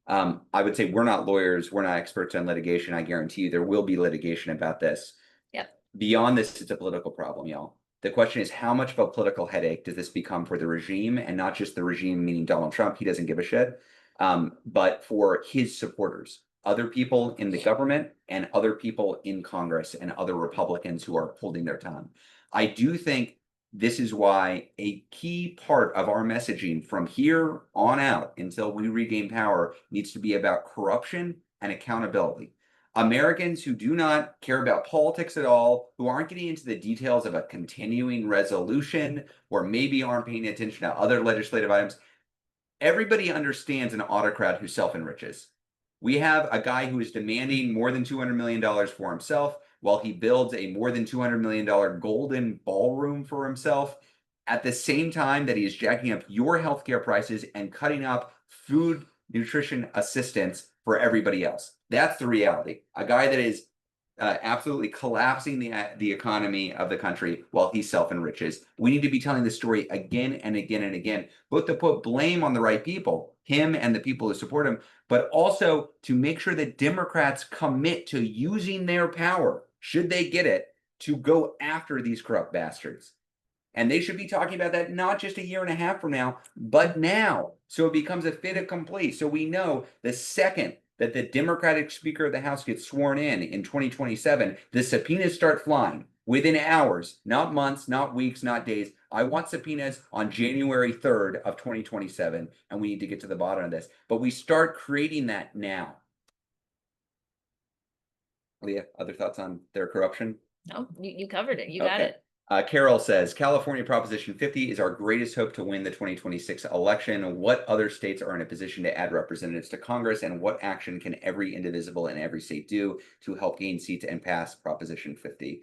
I would say we're not lawyers, we're not experts on litigation. I guarantee you there will be litigation about this. Yep. Beyond this, it's a political problem, y'all. The question is, how much of a political headache does this become for the regime, and not just the regime, meaning Donald Trump, he doesn't give a shit, but for his supporters, other people in the government and other people in Congress and other Republicans who are holding their tongue. I do think this is why a key part of our messaging from here on out until we regain power needs to be about corruption and accountability. Americans who do not care about politics at all, who aren't getting into the details of a continuing resolution, or maybe aren't paying attention to other legislative items, everybody understands an autocrat who self-enriches. We have a guy who is demanding more than $200 million for himself while he builds a more than $200 million golden ballroom for himself at the same time that he is jacking up your healthcare prices and cutting up food nutrition assistance for everybody else. That's the reality. A guy that is absolutely collapsing the economy of the country while he self-enriches. We need to be telling this story again and again and again, both to put blame on the right people, him and the people who support him, but also to make sure that Democrats commit to using their power, should they get it, to go after these corrupt bastards. And they should be talking about that not just a year and a half from now, but now. So it becomes a fait accompli. So we know the second that the Democratic Speaker of the House gets sworn in 2027, the subpoenas start flying within hours, not months, not weeks, not days. I want subpoenas on January 3rd of 2027, and we need to get to the bottom of this. But we start creating that now. Leah, other thoughts on their corruption? No, you covered it. You got it. Carol says, California Proposition 50 is our greatest hope to win the 2026 election. What other states are in a position to add representatives to Congress, and what action can every indivisible in every state do to help gain seats and pass Proposition 50?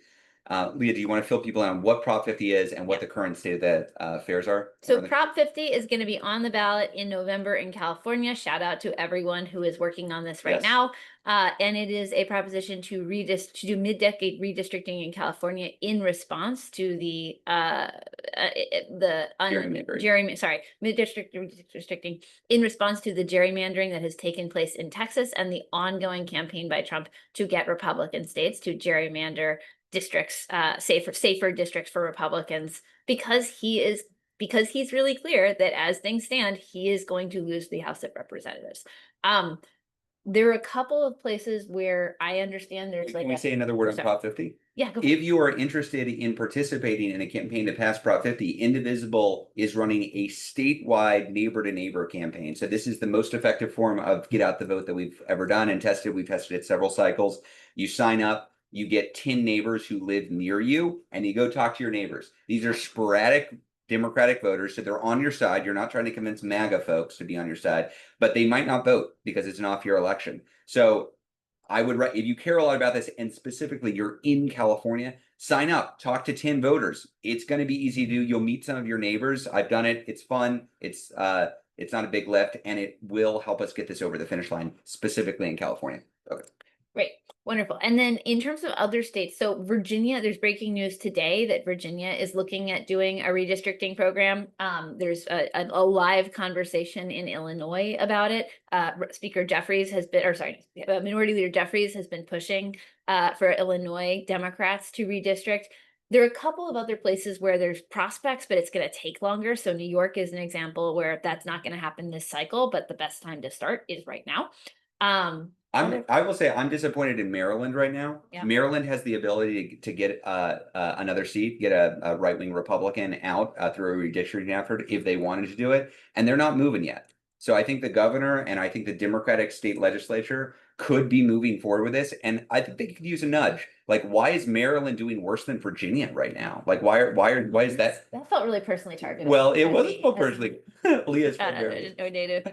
Leah, do you want to fill people in on what Prop 50 is and what the current state of the affairs are? So Prop 50 is going to be on the ballot in November in California. Shout out to everyone who is working on this right now. And it is a proposition to do mid-decade redistricting in California in response to the mid-district redistricting in response to the gerrymandering that has taken place in Texas and the ongoing campaign by Trump to get Republican states to gerrymander districts, safer districts for Republicans, because he's really clear that as things stand, he is going to lose the House of Representatives. There are a couple of places where I understand there's Can we say another word on Prop 50? Yeah. If you are interested in participating in a campaign to pass Prop 50, Indivisible is running a statewide neighbor-to-neighbor campaign. So this is the most effective form of get out the vote that we've ever done and tested. We've tested it several cycles. You sign up, you get 10 neighbors who live near you, and you go talk to your neighbors. These are sporadic Democratic voters, so they're on your side. You're not trying to convince MAGA folks to be on your side, but they might not vote because it's an off-year election. So I would, if you care a lot about this, and specifically you're in California, sign up, talk to 10 voters. It's going to be easy to do. You'll meet some of your neighbors. I've done it. It's fun. It's not a big lift, and it will help us get this over the finish line, specifically in California. Okay. Great. Wonderful. And then in terms of other states, so Virginia, there's breaking news today that Virginia is looking at doing a redistricting program. There's a live conversation in Illinois about it. Speaker Jeffries has been, Minority Leader Jeffries has been pushing for Illinois Democrats to redistrict. There are a couple of other places where there's prospects, but it's going to take longer. So New York is an example where that's not going to happen this cycle, but the best time to start is right now. I will say I'm disappointed in Maryland right now. Yeah. Maryland has the ability to get another seat, get a right-wing Republican out through a redistricting effort if they wanted to do it, and they're not moving yet. So I think the governor and I think the Democratic state legislature could be moving forward with this, and I think they could use a nudge. Like, why is Maryland doing worse than Virginia right now? Like, why is that? That felt really personally targeted. Well, it wasn't so personally. Leah's native.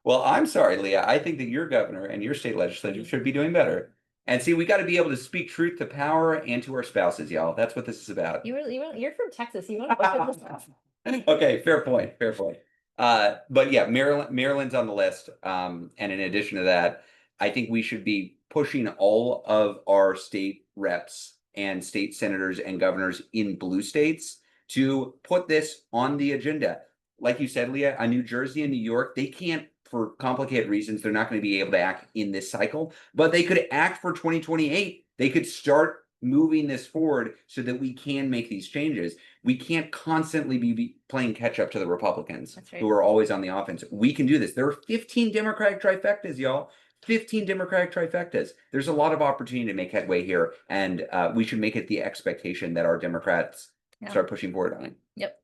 Well, I'm sorry, Leah. I think that your governor and your state legislature should be doing better. And see, we got to be able to speak truth to power and to our spouses, y'all. That's what this is about. You're from Texas. You want to Okay, fair point. Fair point. But yeah, Maryland's on the list. And in addition to that, I think we should be pushing all of our state reps and state senators and governors in blue states to put this on the agenda. Like you said, Leah, New Jersey and New York, they can't, for complicated reasons, they're not going to be able to act in this cycle, but they could act for 2028. They could start moving this forward so that we can make these changes. We can't constantly be playing catch up to the Republicans. That's right. Who are always on the offense. We can do this. There are 15 Democratic trifectas, y'all. 15 Democratic trifectas. There's a lot of opportunity to make headway here, and we should make it the expectation that our Democrats start pushing forward on it. Yep.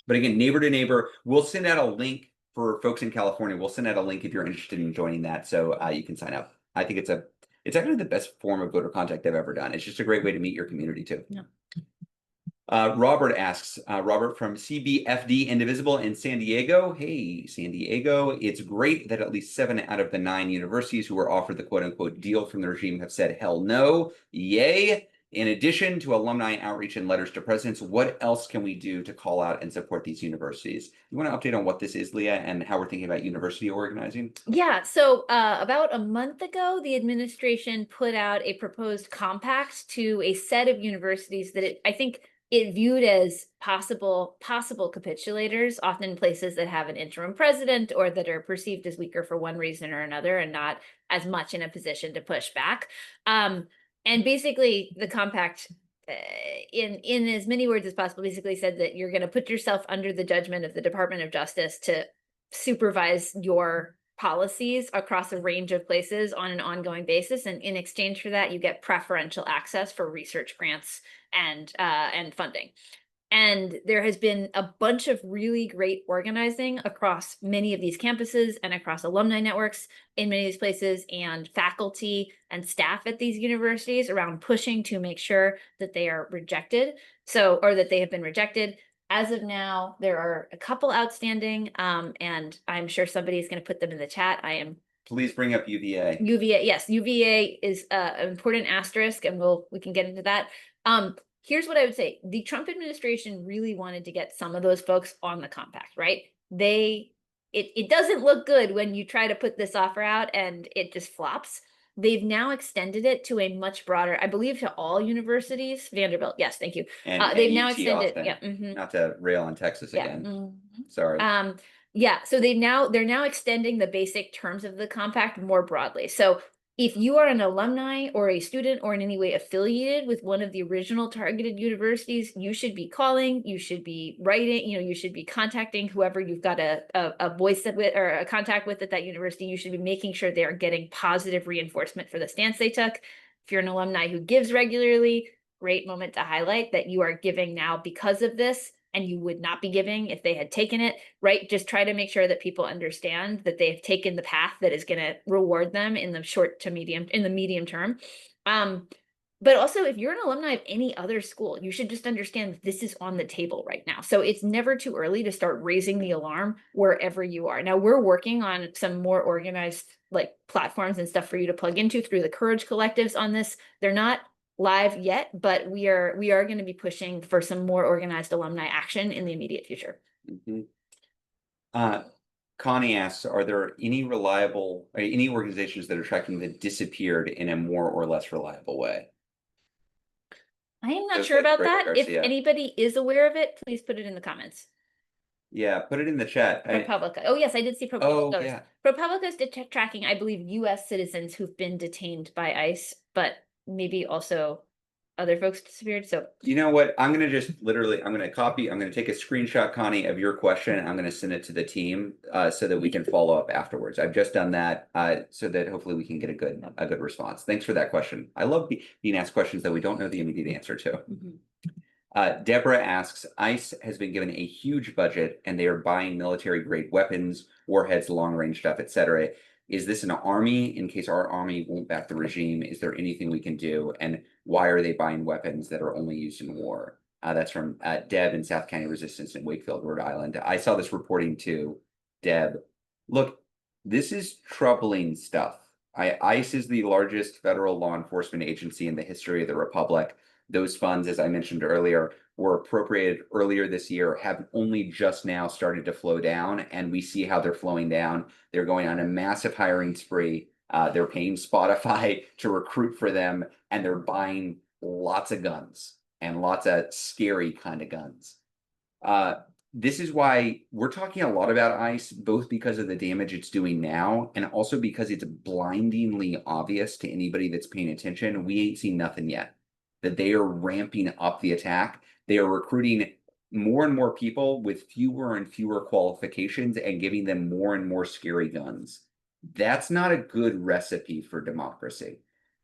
But again, neighbor to neighbor, we'll send out a link for folks in California. We'll send out a link if you're interested in joining that, so you can sign up. I think it's actually the best form of voter contact I've ever done. It's just a great way to meet your community too. Yeah. Robert asks, Robert from CBFD Indivisible in San Diego. Hey, San Diego, it's great that at least 7 out of the 9 universities who were offered the quote unquote deal from the regime have said hell no. Yay. In addition to alumni outreach and letters to presidents, what else can we do to call out and support these universities? You want to update on what this is, Leah, and how we're thinking about university organizing? Yeah, so about a month ago, the administration put out a proposed compact to a set of universities that I think it viewed as possible capitulators, often places that have an interim president or that are perceived as weaker for one reason or another and not as much in a position to push back. And basically, the compact, in as many words as possible, basically said that you're going to put yourself under the judgment of the Department of Justice to supervise your policies across a range of places on an ongoing basis. And in exchange for that, you get preferential access for research grants and funding. And there has been a bunch of really great organizing across many of these campuses and across alumni networks in many of these places and faculty and staff at these universities around pushing to make sure that they are rejected. Or that they have been rejected. As of now, there are a couple outstanding, and I'm sure somebody is going to put them in the chat. Please bring up UVA. UVA, yes, UVA is an important asterisk, and we can get into that. Here's what I would say. The Trump administration really wanted to get some of those folks on the compact, right? It doesn't look good when you try to put this offer out and it just flops. They've now extended it to a much broader, I believe, to all universities. Vanderbilt, yes, thank you. And they've now UT extended, Austin. Not to rail on Texas again. Sorry. Yeah, so they're now extending the basic terms of the compact more broadly. So if you are an alumni or a student or in any way affiliated with one of the original targeted universities, you should be calling, you should be writing, you should be contacting whoever you've got a voice with or a contact with at that university. You should be making sure they are getting positive reinforcement for the stance they took. If you're an alumni who gives regularly, great moment to highlight that you are giving now because of this, and you would not be giving if they had taken it, right? Just try to make sure that people understand that they've taken the path that is going to reward them in the medium term. But also, if you're an alumni of any other school, you should just understand that this is on the table right now. So it's never too early to start raising the alarm wherever you are. Now, we're working on some more organized platforms and stuff for you to plug into through the Courage collectives on this. They're not live yet, but we are going to be pushing for some more organized alumni action in the immediate future. Connie asks, are there any organizations that are tracking the disappeared in a more or less reliable way? I am not sure about that. If anybody is aware of it, please put it in the comments. Yeah, put it in the chat. ProPublica. Oh, yes, I did see ProPublica. Oh, yeah. ProPublica is tracking, I believe, U.S. citizens who've been detained by ICE, but maybe also other folks disappeared. So you know what? I'm going to take a screenshot, Connie, of your question. I'm going to send it to the team so that we can follow up afterwards. I've just done that so that hopefully we can get a good response. Thanks for that question. I love being asked questions that we don't know the immediate answer to. Deborah asks, ICE has been given a huge budget and they are buying military grade weapons, warheads, long range stuff, etc. Is this an army in case our army won't back the regime? Is there anything we can do? And why are they buying weapons that are only used in war? That's from Deb in South County Resistance in Wakefield, Rhode Island. I saw this reporting too, Deb. Look, this is troubling stuff. ICE is the largest federal law enforcement agency in the history of the Republic. Those funds, as I mentioned earlier, were appropriated earlier this year, have only just now started to flow down, and we see how they're flowing down. They're going on a massive hiring spree. They're paying Spotify to recruit for them, and they're buying lots of guns and lots of scary kind of guns. This is why we're talking a lot about ICE, both because of the damage it's doing now, and also because it's blindingly obvious to anybody that's paying attention. We ain't seen nothing yet. That they are ramping up the attack. They are recruiting more and more people with fewer and fewer qualifications and giving them more and more scary guns. That's not a good recipe for democracy.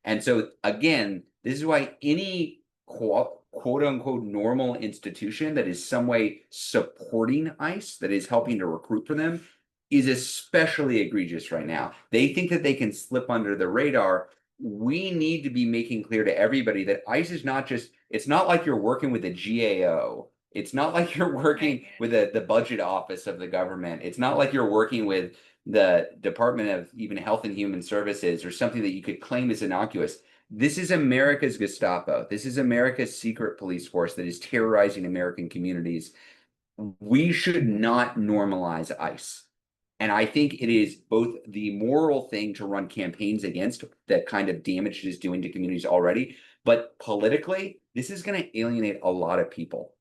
And so, again, this is why any quote unquote normal institution that is some way supporting ICE, that is helping to recruit for them, is especially egregious right now. They think that they can slip under the radar. We need to be making clear to everybody that ICE is not just, it's not like you're working with a GAO. It's not like you're working with the budget office of the government. It's not like you're working with the Department of even Health and Human Services or something that you could claim is innocuous. This is America's Gestapo. This is America's secret police force that is terrorizing American communities. We should not normalize ICE. And I think it is both the moral thing to run campaigns against the kind of damage it is doing to communities already, but politically, this is going to alienate a lot of people.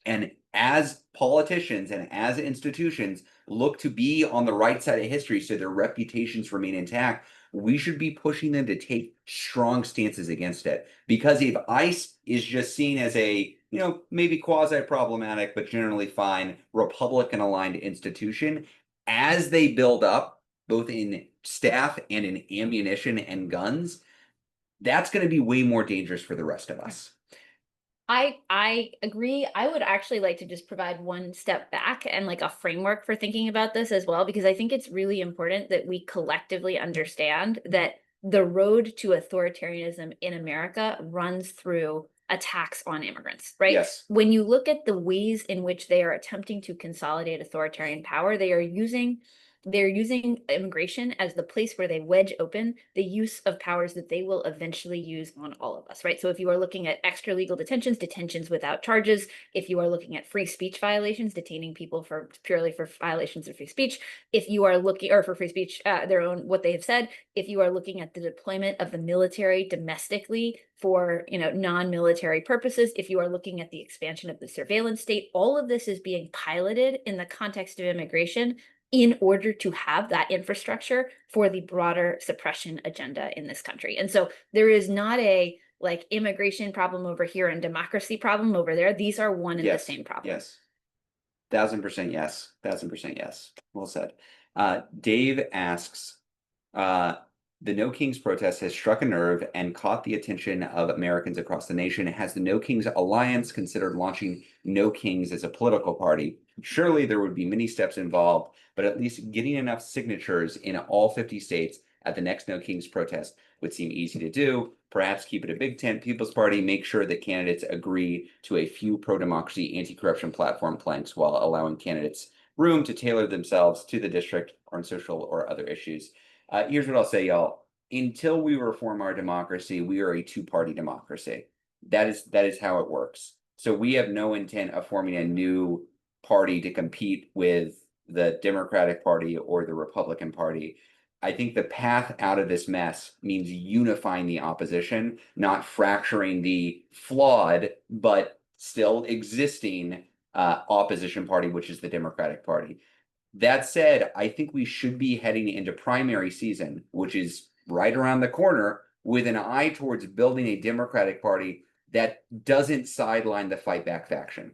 And as politicians and as institutions look to be on the right side of history so their reputations remain intact, we should be pushing them to take strong stances against it. Because if ICE is just seen as a, maybe quasi-problematic, but generally fine, Republican-aligned institution, as they build up, both in staff and in ammunition and guns, that's going to be way more dangerous for the rest of us. I agree. I would actually like to just provide one step back and like a framework for thinking about this as well, because I think it's really important that we collectively understand that the road to authoritarianism in America runs through attacks on immigrants, right? Yes. When you look at the ways in which they are attempting to consolidate authoritarian power, they're using immigration as the place where they wedge open the use of powers that they will eventually use on all of us, right? So if you are looking at extra legal detentions without charges, if you are looking at free speech violations, detaining people for purely for violations of free speech, if you are looking, or for free speech, their own, what they have said, if you are looking at the deployment of the military domestically for, non-military purposes, if you are looking at the expansion of the surveillance state, all of this is being piloted in the context of immigration in order to have that infrastructure for the broader suppression agenda in this country. And so there is not a like immigration problem over here and democracy problem over there. These are one and the same problem. Yes. 1000% yes. 1000% yes. Well said. Dave asks, the No Kings protest has struck a nerve and caught the attention of Americans across the nation. Has the No Kings Alliance considered launching No Kings as a political party? Surely there would be many steps involved, but at least getting enough signatures in all 50 states at the next No Kings protest would seem easy to do. Perhaps keep it a big tent People's Party, make sure that candidates agree to a few pro-democracy, anti-corruption platform planks while allowing candidates room to tailor themselves to the district on social or other issues. Here's what I'll say, y'all. Until we reform our democracy, we are a two-party democracy. That is how it works. So we have no intent of forming a new party to compete with the Democratic Party or the Republican Party. I think the path out of this mess means unifying the opposition, not fracturing the flawed but still existing opposition party, which is the Democratic Party. That said, I think we should be heading into primary season, which is right around the corner, with an eye towards building a Democratic Party that doesn't sideline the fight back faction.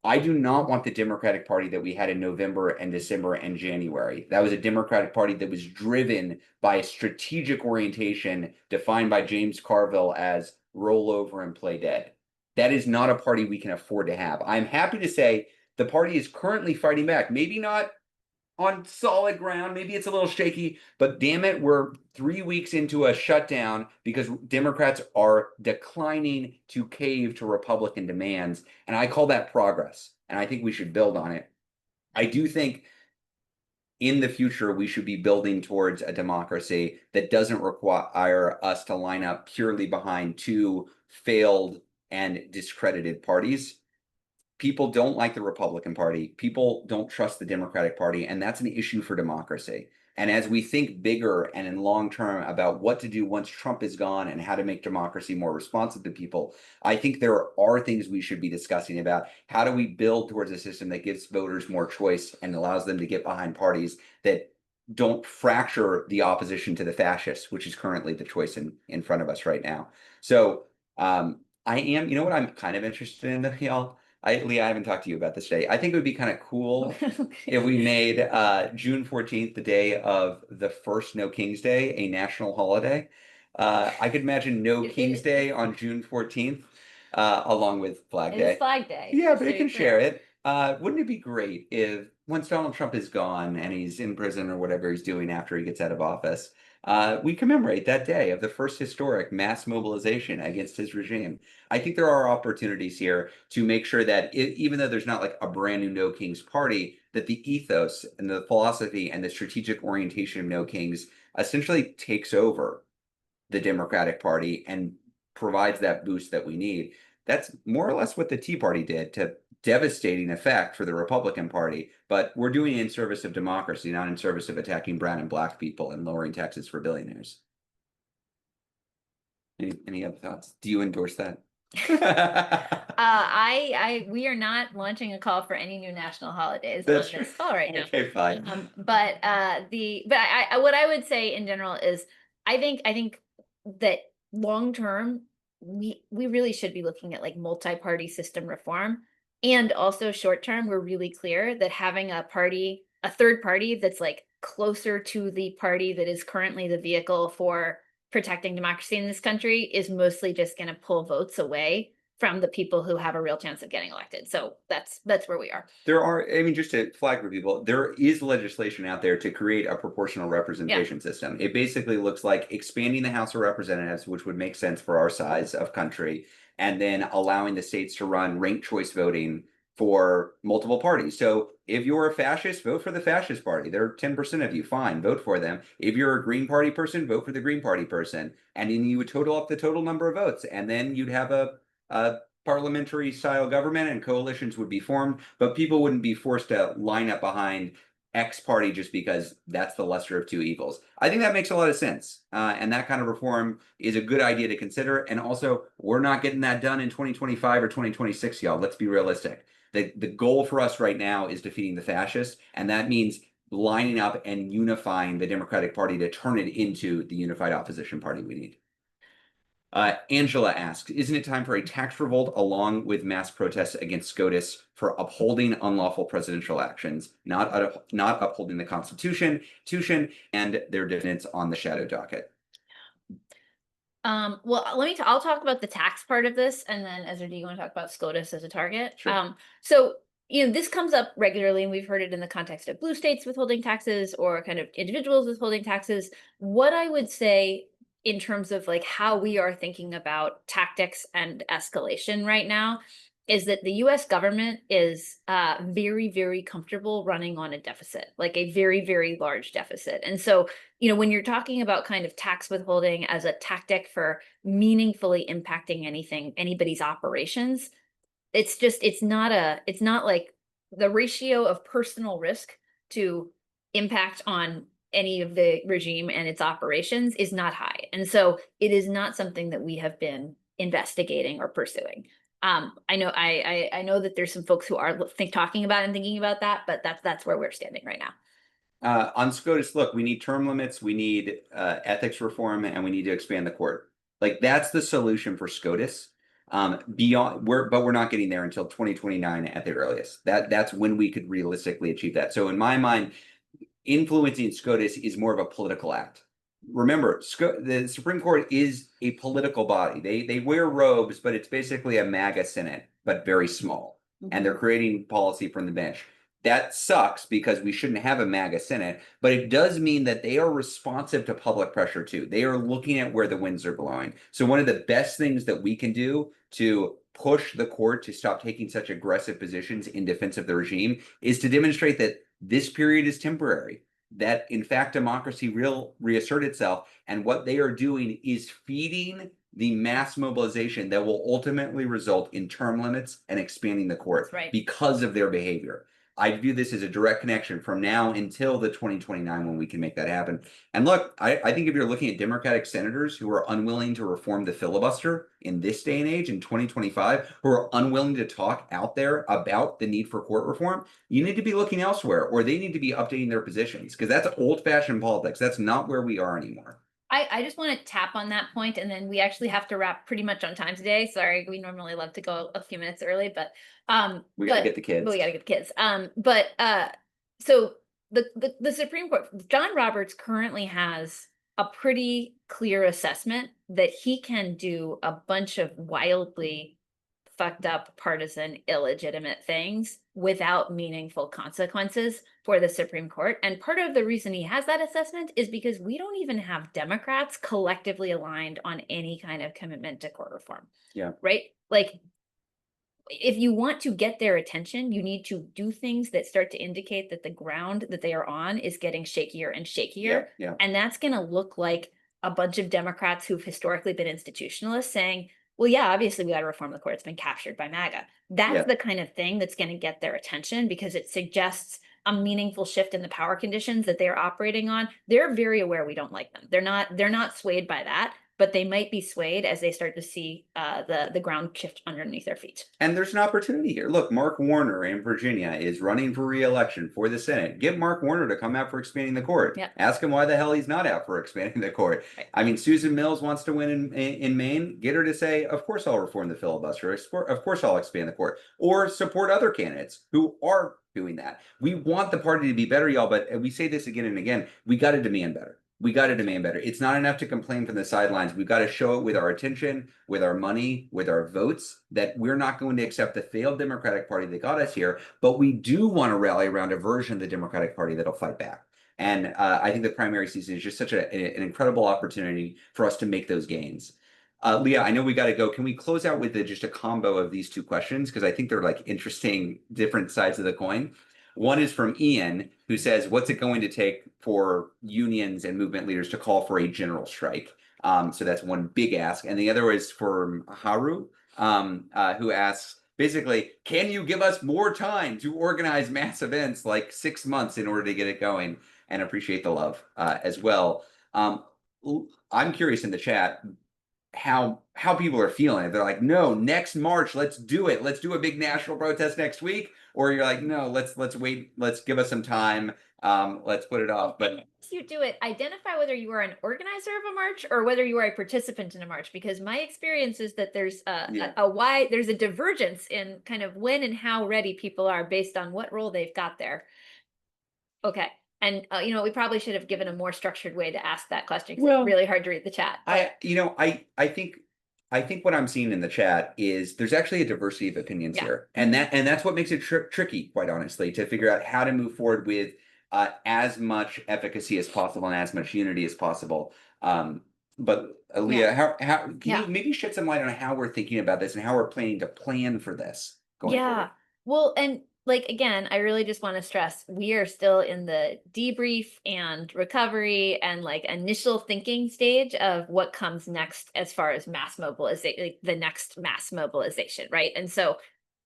I do not want the Democratic Party that we had in November and December and January. That was a Democratic Party that was driven by a strategic orientation defined by James Carville as roll over and play dead. That is not a party we can afford to have. I'm happy to say the party is currently fighting back. Maybe not on solid ground. Maybe it's a little shaky, but damn it, we're 3 weeks into a shutdown because Democrats are declining to cave to Republican demands. And I call that progress. And I think we should build on it. I do think in the future, we should be building towards a democracy that doesn't require us to line up purely behind two failed and discredited parties. People don't like the Republican Party. People don't trust the Democratic Party, and that's an issue for democracy. And as we think bigger and in long term about what to do once Trump is gone and how to make democracy more responsive to people, I think there are things we should be discussing about. How do we build towards a system that gives voters more choice and allows them to get behind parties that don't fracture the opposition to the fascists, which is currently the choice in front of us right now. So I am, you know what I'm kind of interested in, y'all? Leah, I haven't talked to you about this today. I think it would be kind of cool if we made June 14th, the day of the first No King's Day, a national holiday. I could imagine No King's Day on June 14th, along with Flag It Day. is Flag Day. Yeah, just but so they can you're share clear. it. Wouldn't it be great if once Donald Trump is gone and he's in prison or whatever he's doing after he gets out of office, we commemorate that day of the first historic mass mobilization against his regime. I think there are opportunities here to make sure that even though there's not like a brand new No Kings party, that the ethos and the philosophy and the strategic orientation of No Kings essentially takes over the Democratic Party and provides that boost that we need. That's more or less what the Tea Party did to devastating effect for the Republican Party, but we're doing it in service of democracy, not in service of attacking brown and black people and lowering taxes for billionaires. Any other thoughts? Do you endorse that? We are not launching a call for any new national holidays That's on this call right now. Okay, fine. What I would say in general is I think that long term we really should be looking at like multi-party system reform, and also short term we're really clear that having a third party that's like closer to the party that is currently the vehicle for protecting democracy in this country is mostly just going to pull votes away from the people who have a real chance of getting elected. So that's where we are. There are, I mean, just to flag for people, there is legislation out there to create a proportional representation system. It basically looks like expanding the House of Representatives, which would make sense for our size of country, and then allowing the states to run ranked choice voting for multiple parties. So if you're a fascist, vote for the fascist party. There are 10% of you, fine, vote for them. If you're a Green Party person, vote for the Green Party person. And then you would total up the total number of votes. And then you'd have a parliamentary style government and coalitions would be formed, but people wouldn't be forced to line up behind X party just because that's the lesser of two evils. I think that makes a lot of sense. And that kind of reform is a good idea to consider. And also, we're not getting that done in 2025 or 2026, y'all. Let's be realistic. The goal for us right now is defeating the fascists, and that means lining up and unifying the Democratic Party to turn it into the unified opposition party we need. Angela asks, isn't it time for a tax revolt along with mass protests against SCOTUS for upholding unlawful presidential actions, not upholding the Constitution and their defendants on the shadow docket? Well, I'll talk about the tax part of this, and then Ezra, do you want to talk about SCOTUS as a target? Sure. So this comes up regularly, and we've heard it in the context of blue states withholding taxes or kind of individuals withholding taxes. What I would say in terms of like how we are thinking about tactics and escalation right now is that the US government is very, very comfortable running on a deficit, like a very, very large deficit. And so, when you're talking about kind of tax withholding as a tactic for meaningfully impacting anybody's operations, it's not like the ratio of personal risk to impact on any of the regime and its operations is not high. And so it is not something that we have been investigating or pursuing. I know that there's some folks who are talking about and thinking about that, but that's where we're standing right now. On SCOTUS, look, we need term limits, we need ethics reform, and we need to expand the court. Like that's the solution for SCOTUS. But we're not getting there until 2029 at the earliest. That's when we could realistically achieve that. So in my mind, influencing SCOTUS is more of a political act. Remember, the Supreme Court is a political body. They wear robes, but it's basically a MAGA Senate, but very small. And they're creating policy from the bench. That sucks because we shouldn't have a MAGA Senate, but it does mean that they are responsive to public pressure too. They are looking at where the winds are blowing. So one of the best things that we can do to push the court to stop taking such aggressive positions in defense of the regime is to demonstrate that this period is temporary, that in fact democracy will reassert itself, and what they are doing is feeding the mass mobilization that will ultimately result in term limits and expanding the court. That's right. Because of their behavior. I view this as a direct connection from now until the 2029 when we can make that happen. And look, I think if you're looking at Democratic senators who are unwilling to reform the filibuster in this day and age in 2025, who are unwilling to talk out there about the need for court reform, you need to be looking elsewhere, or they need to be updating their positions, because that's old-fashioned politics. That's not where we are anymore. I just want to tap on that point, and then we actually have to wrap pretty much on time today. Sorry, we normally love to go a few minutes early, but We gotta get the kids. But we gotta get the kids. So the Supreme Court, John Roberts currently has a pretty clear assessment that he can do a bunch of wildly fucked up, partisan, illegitimate things without meaningful consequences for the Supreme Court. And part of the reason he has that assessment is because we don't even have Democrats collectively aligned on any kind of commitment to court reform. Yeah. Right? Like, if you want to get their attention, you need to do things that start to indicate that the ground that they are on is getting shakier and shakier. Yeah. And that's going to look like a bunch of Democrats who've historically been institutionalists saying, well, yeah, obviously we got to reform the court. It's been captured by MAGA. That's the kind of thing that's going to get their attention, because it suggests a meaningful shift in the power conditions that they're operating on. They're very aware we don't like them. They're not swayed by that, but they might be swayed as they start to see the ground shift underneath their feet. And there's an opportunity here. Look, Mark Warner in Virginia is running for re-election for the Senate. Get Mark Warner to come out for expanding the court. Yep. Ask him why the hell he's not out for expanding the court. Right. I mean, Susan Mills wants to win in Maine. Get her to say, of course I'll reform the filibuster. Of course I'll expand the court. Or support other candidates who are doing that. We want the party to be better, y'all, but we say this again and again. We got to demand better. We got to demand better. It's not enough to complain from the sidelines. We've got to show it with our attention, with our money, with our votes, that we're not going to accept the failed Democratic Party that got us here, but we do want to rally around a version of the Democratic Party that'll fight back. And I think the primary season is just such an incredible opportunity for us to make those gains. Leah, I know we got to go. Can we close out with just a combo of these two questions? Because I think they're like interesting, different sides of the coin. One is from Ian, who says, what's it going to take for unions and movement leaders to call for a general strike? So that's one big ask. And the other is from Haru, who asks, basically, can you give us more time to organize mass events, like 6 months, in order to get it going? And appreciate the love as well. I'm curious in the chat how people are feeling it. They're like, no, next March, let's do it. Let's do a big national protest next week. Or you're like, no, let's wait. Let's give us some time. Let's put it off. But if you do it, identify whether you are an organizer of a march or whether you are a participant in a march, because my experience is that there's there's a divergence in kind of when and how ready people are based on what role they've got there. Okay. And we probably should have given a more structured way to ask that question. Well, it's really hard to read the chat. I think what I'm seeing in the chat is there's actually a diversity of opinions here, and that's what makes it tricky, quite honestly, to figure out how to move forward with as much efficacy as possible and as much unity as possible. But Leah, how can you maybe shed some light on how we're thinking about this and how we're planning to plan for this going forward? Well, and like, again, I really just want to stress, we are still in the debrief and recovery and like initial thinking stage of what comes next as far as mass mobilization, like the next mass mobilization, right? And so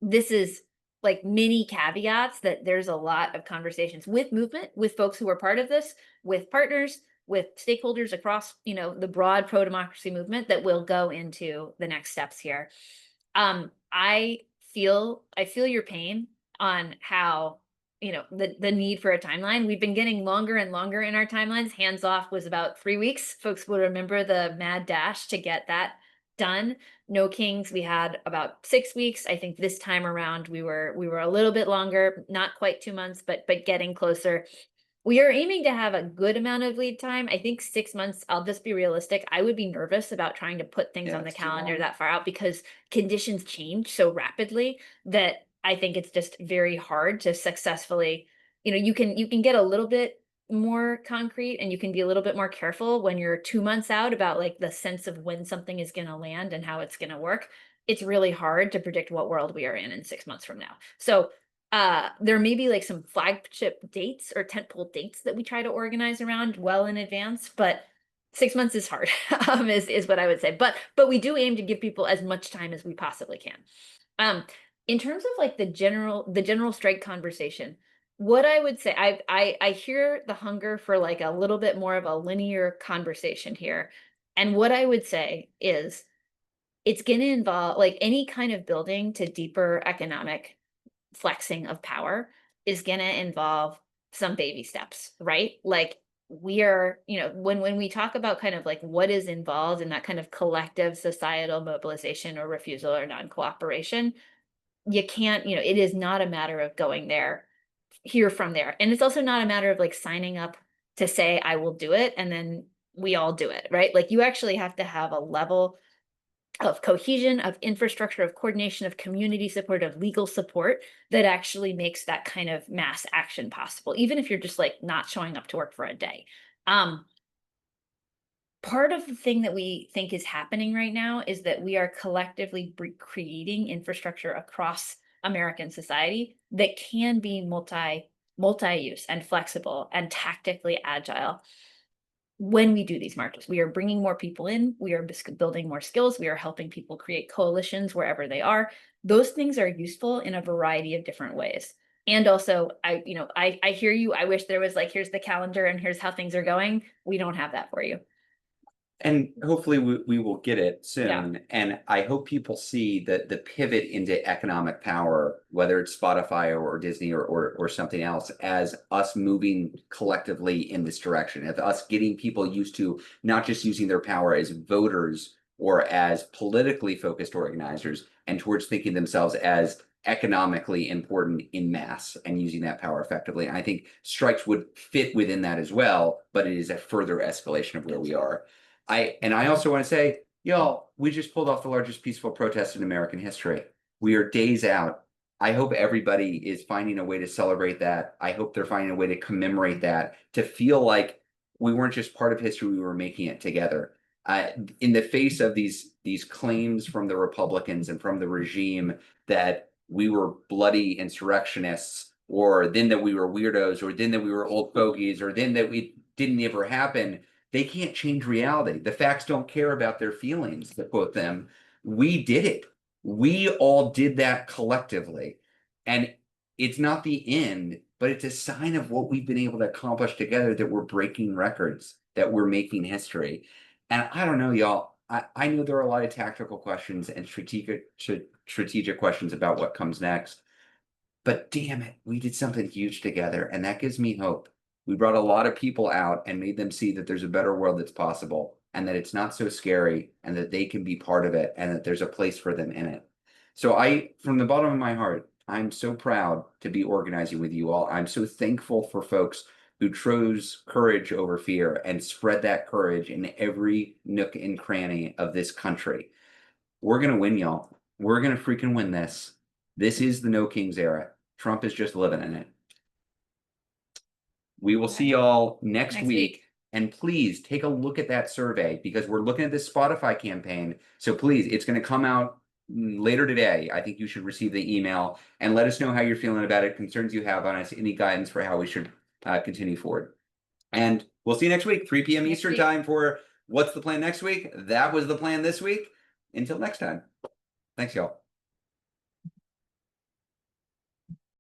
this is like mini caveats that there's a lot of conversations with movement, with folks who are part of this, with partners, with stakeholders across, the broad pro-democracy movement that will go into the next steps here. I feel your pain on how, the need for a timeline. We've been getting longer and longer in our timelines. Hands off was about 3 weeks. Folks will remember the mad dash to get that done. No Kings, we had about 6 weeks. I think this time around we were a little bit longer, not quite 2 months, but getting closer. We are aiming to have a good amount of lead time. I think 6 months, I'll just be realistic. I would be nervous about trying to put things on the calendar that far out, because conditions change so rapidly that I think it's just very hard to successfully, you can get a little bit more concrete and you can be a little bit more careful when you're 2 months out about like the sense of when something is going to land and how it's going to work. It's really hard to predict what world we are in 6 months from now. So there may be like some flagship dates or tentpole dates that we try to organize around well in advance, but 6 months is hard, is what I would say. But we do aim to give people as much time as we possibly can. In terms of like the general strike conversation, what I would say, I hear the hunger for like a little bit more of a linear conversation here. And what I would say is it's going to involve like any kind of building to deeper economic flexing of power is going to involve some baby steps, right? Like we are, when we talk about kind of like what is involved in that kind of collective societal mobilization or refusal or non-cooperation, you can't, it is not a matter of going there, here from there. And it's also not a matter of like signing up to say I will do it and then we all do it, right? Like you actually have to have a level of cohesion, of infrastructure, of coordination, of community support, of legal support that actually makes that kind of mass action possible, even if you're just like not showing up to work for a day. Part of the thing that we think is happening right now is that we are collectively creating infrastructure across American society that can be multi-use and flexible and tactically agile. When we do these marches, we are bringing more people in, we are building more skills, we are helping people create coalitions wherever they are. Those things are useful in a variety of different ways. And also, I hear you. I wish there was like, here's the calendar and here's how things are going. We don't have that for you. And hopefully we will get it Yeah. soon. And I hope people see that the pivot into economic power, whether it's Spotify or Disney or something else, as us moving collectively in this direction, as us getting people used to not just using their power as voters or as politically focused organizers, and towards thinking themselves as economically important in mass and using that power effectively. And I think strikes would fit within that as well, but it is a further escalation of where we are. I also want to say, y'all, we just pulled off the largest peaceful protest in American history. We are days out. I hope everybody is finding a way to celebrate that. I hope they're finding a way to commemorate that, to feel like we weren't just part of history, we were making it together. In the face of these claims from the Republicans and from the regime that we were bloody insurrectionists, or then that we were weirdos, or then that we were old fogies, or then that we didn't ever happen. They can't change reality. The facts don't care about their feelings, to quote them. We did it. We all did that collectively. And it's not the end, but it's a sign of what we've been able to accomplish together, that we're breaking records, that we're making history. And I don't know, y'all. I know there are a lot of tactical questions and strategic questions about what comes next. But damn it, we did something huge together, and that gives me hope. We brought a lot of people out and made them see that there's a better world that's possible, and that it's not so scary, and that they can be part of it, and that there's a place for them in it. So from the bottom of my heart, I'm so proud to be organizing with you all. I'm so thankful for folks who chose courage over fear and spread that courage in every nook and cranny of this country. We're going to win, y'all. We're going to freaking win this. This is the No Kings era. Trump is just living in it. We will see y'all next week. And please take a look at that survey, because we're looking at this Spotify campaign. So please, it's going to come out later today. I think you should receive the email and let us know how you're feeling about it, concerns you have on us, any guidance for how we should continue forward. And we'll see you next week, 3 p.m. Eastern time for What's the Plan Next Week. That was the plan this week. Until next time. Thanks, y'all.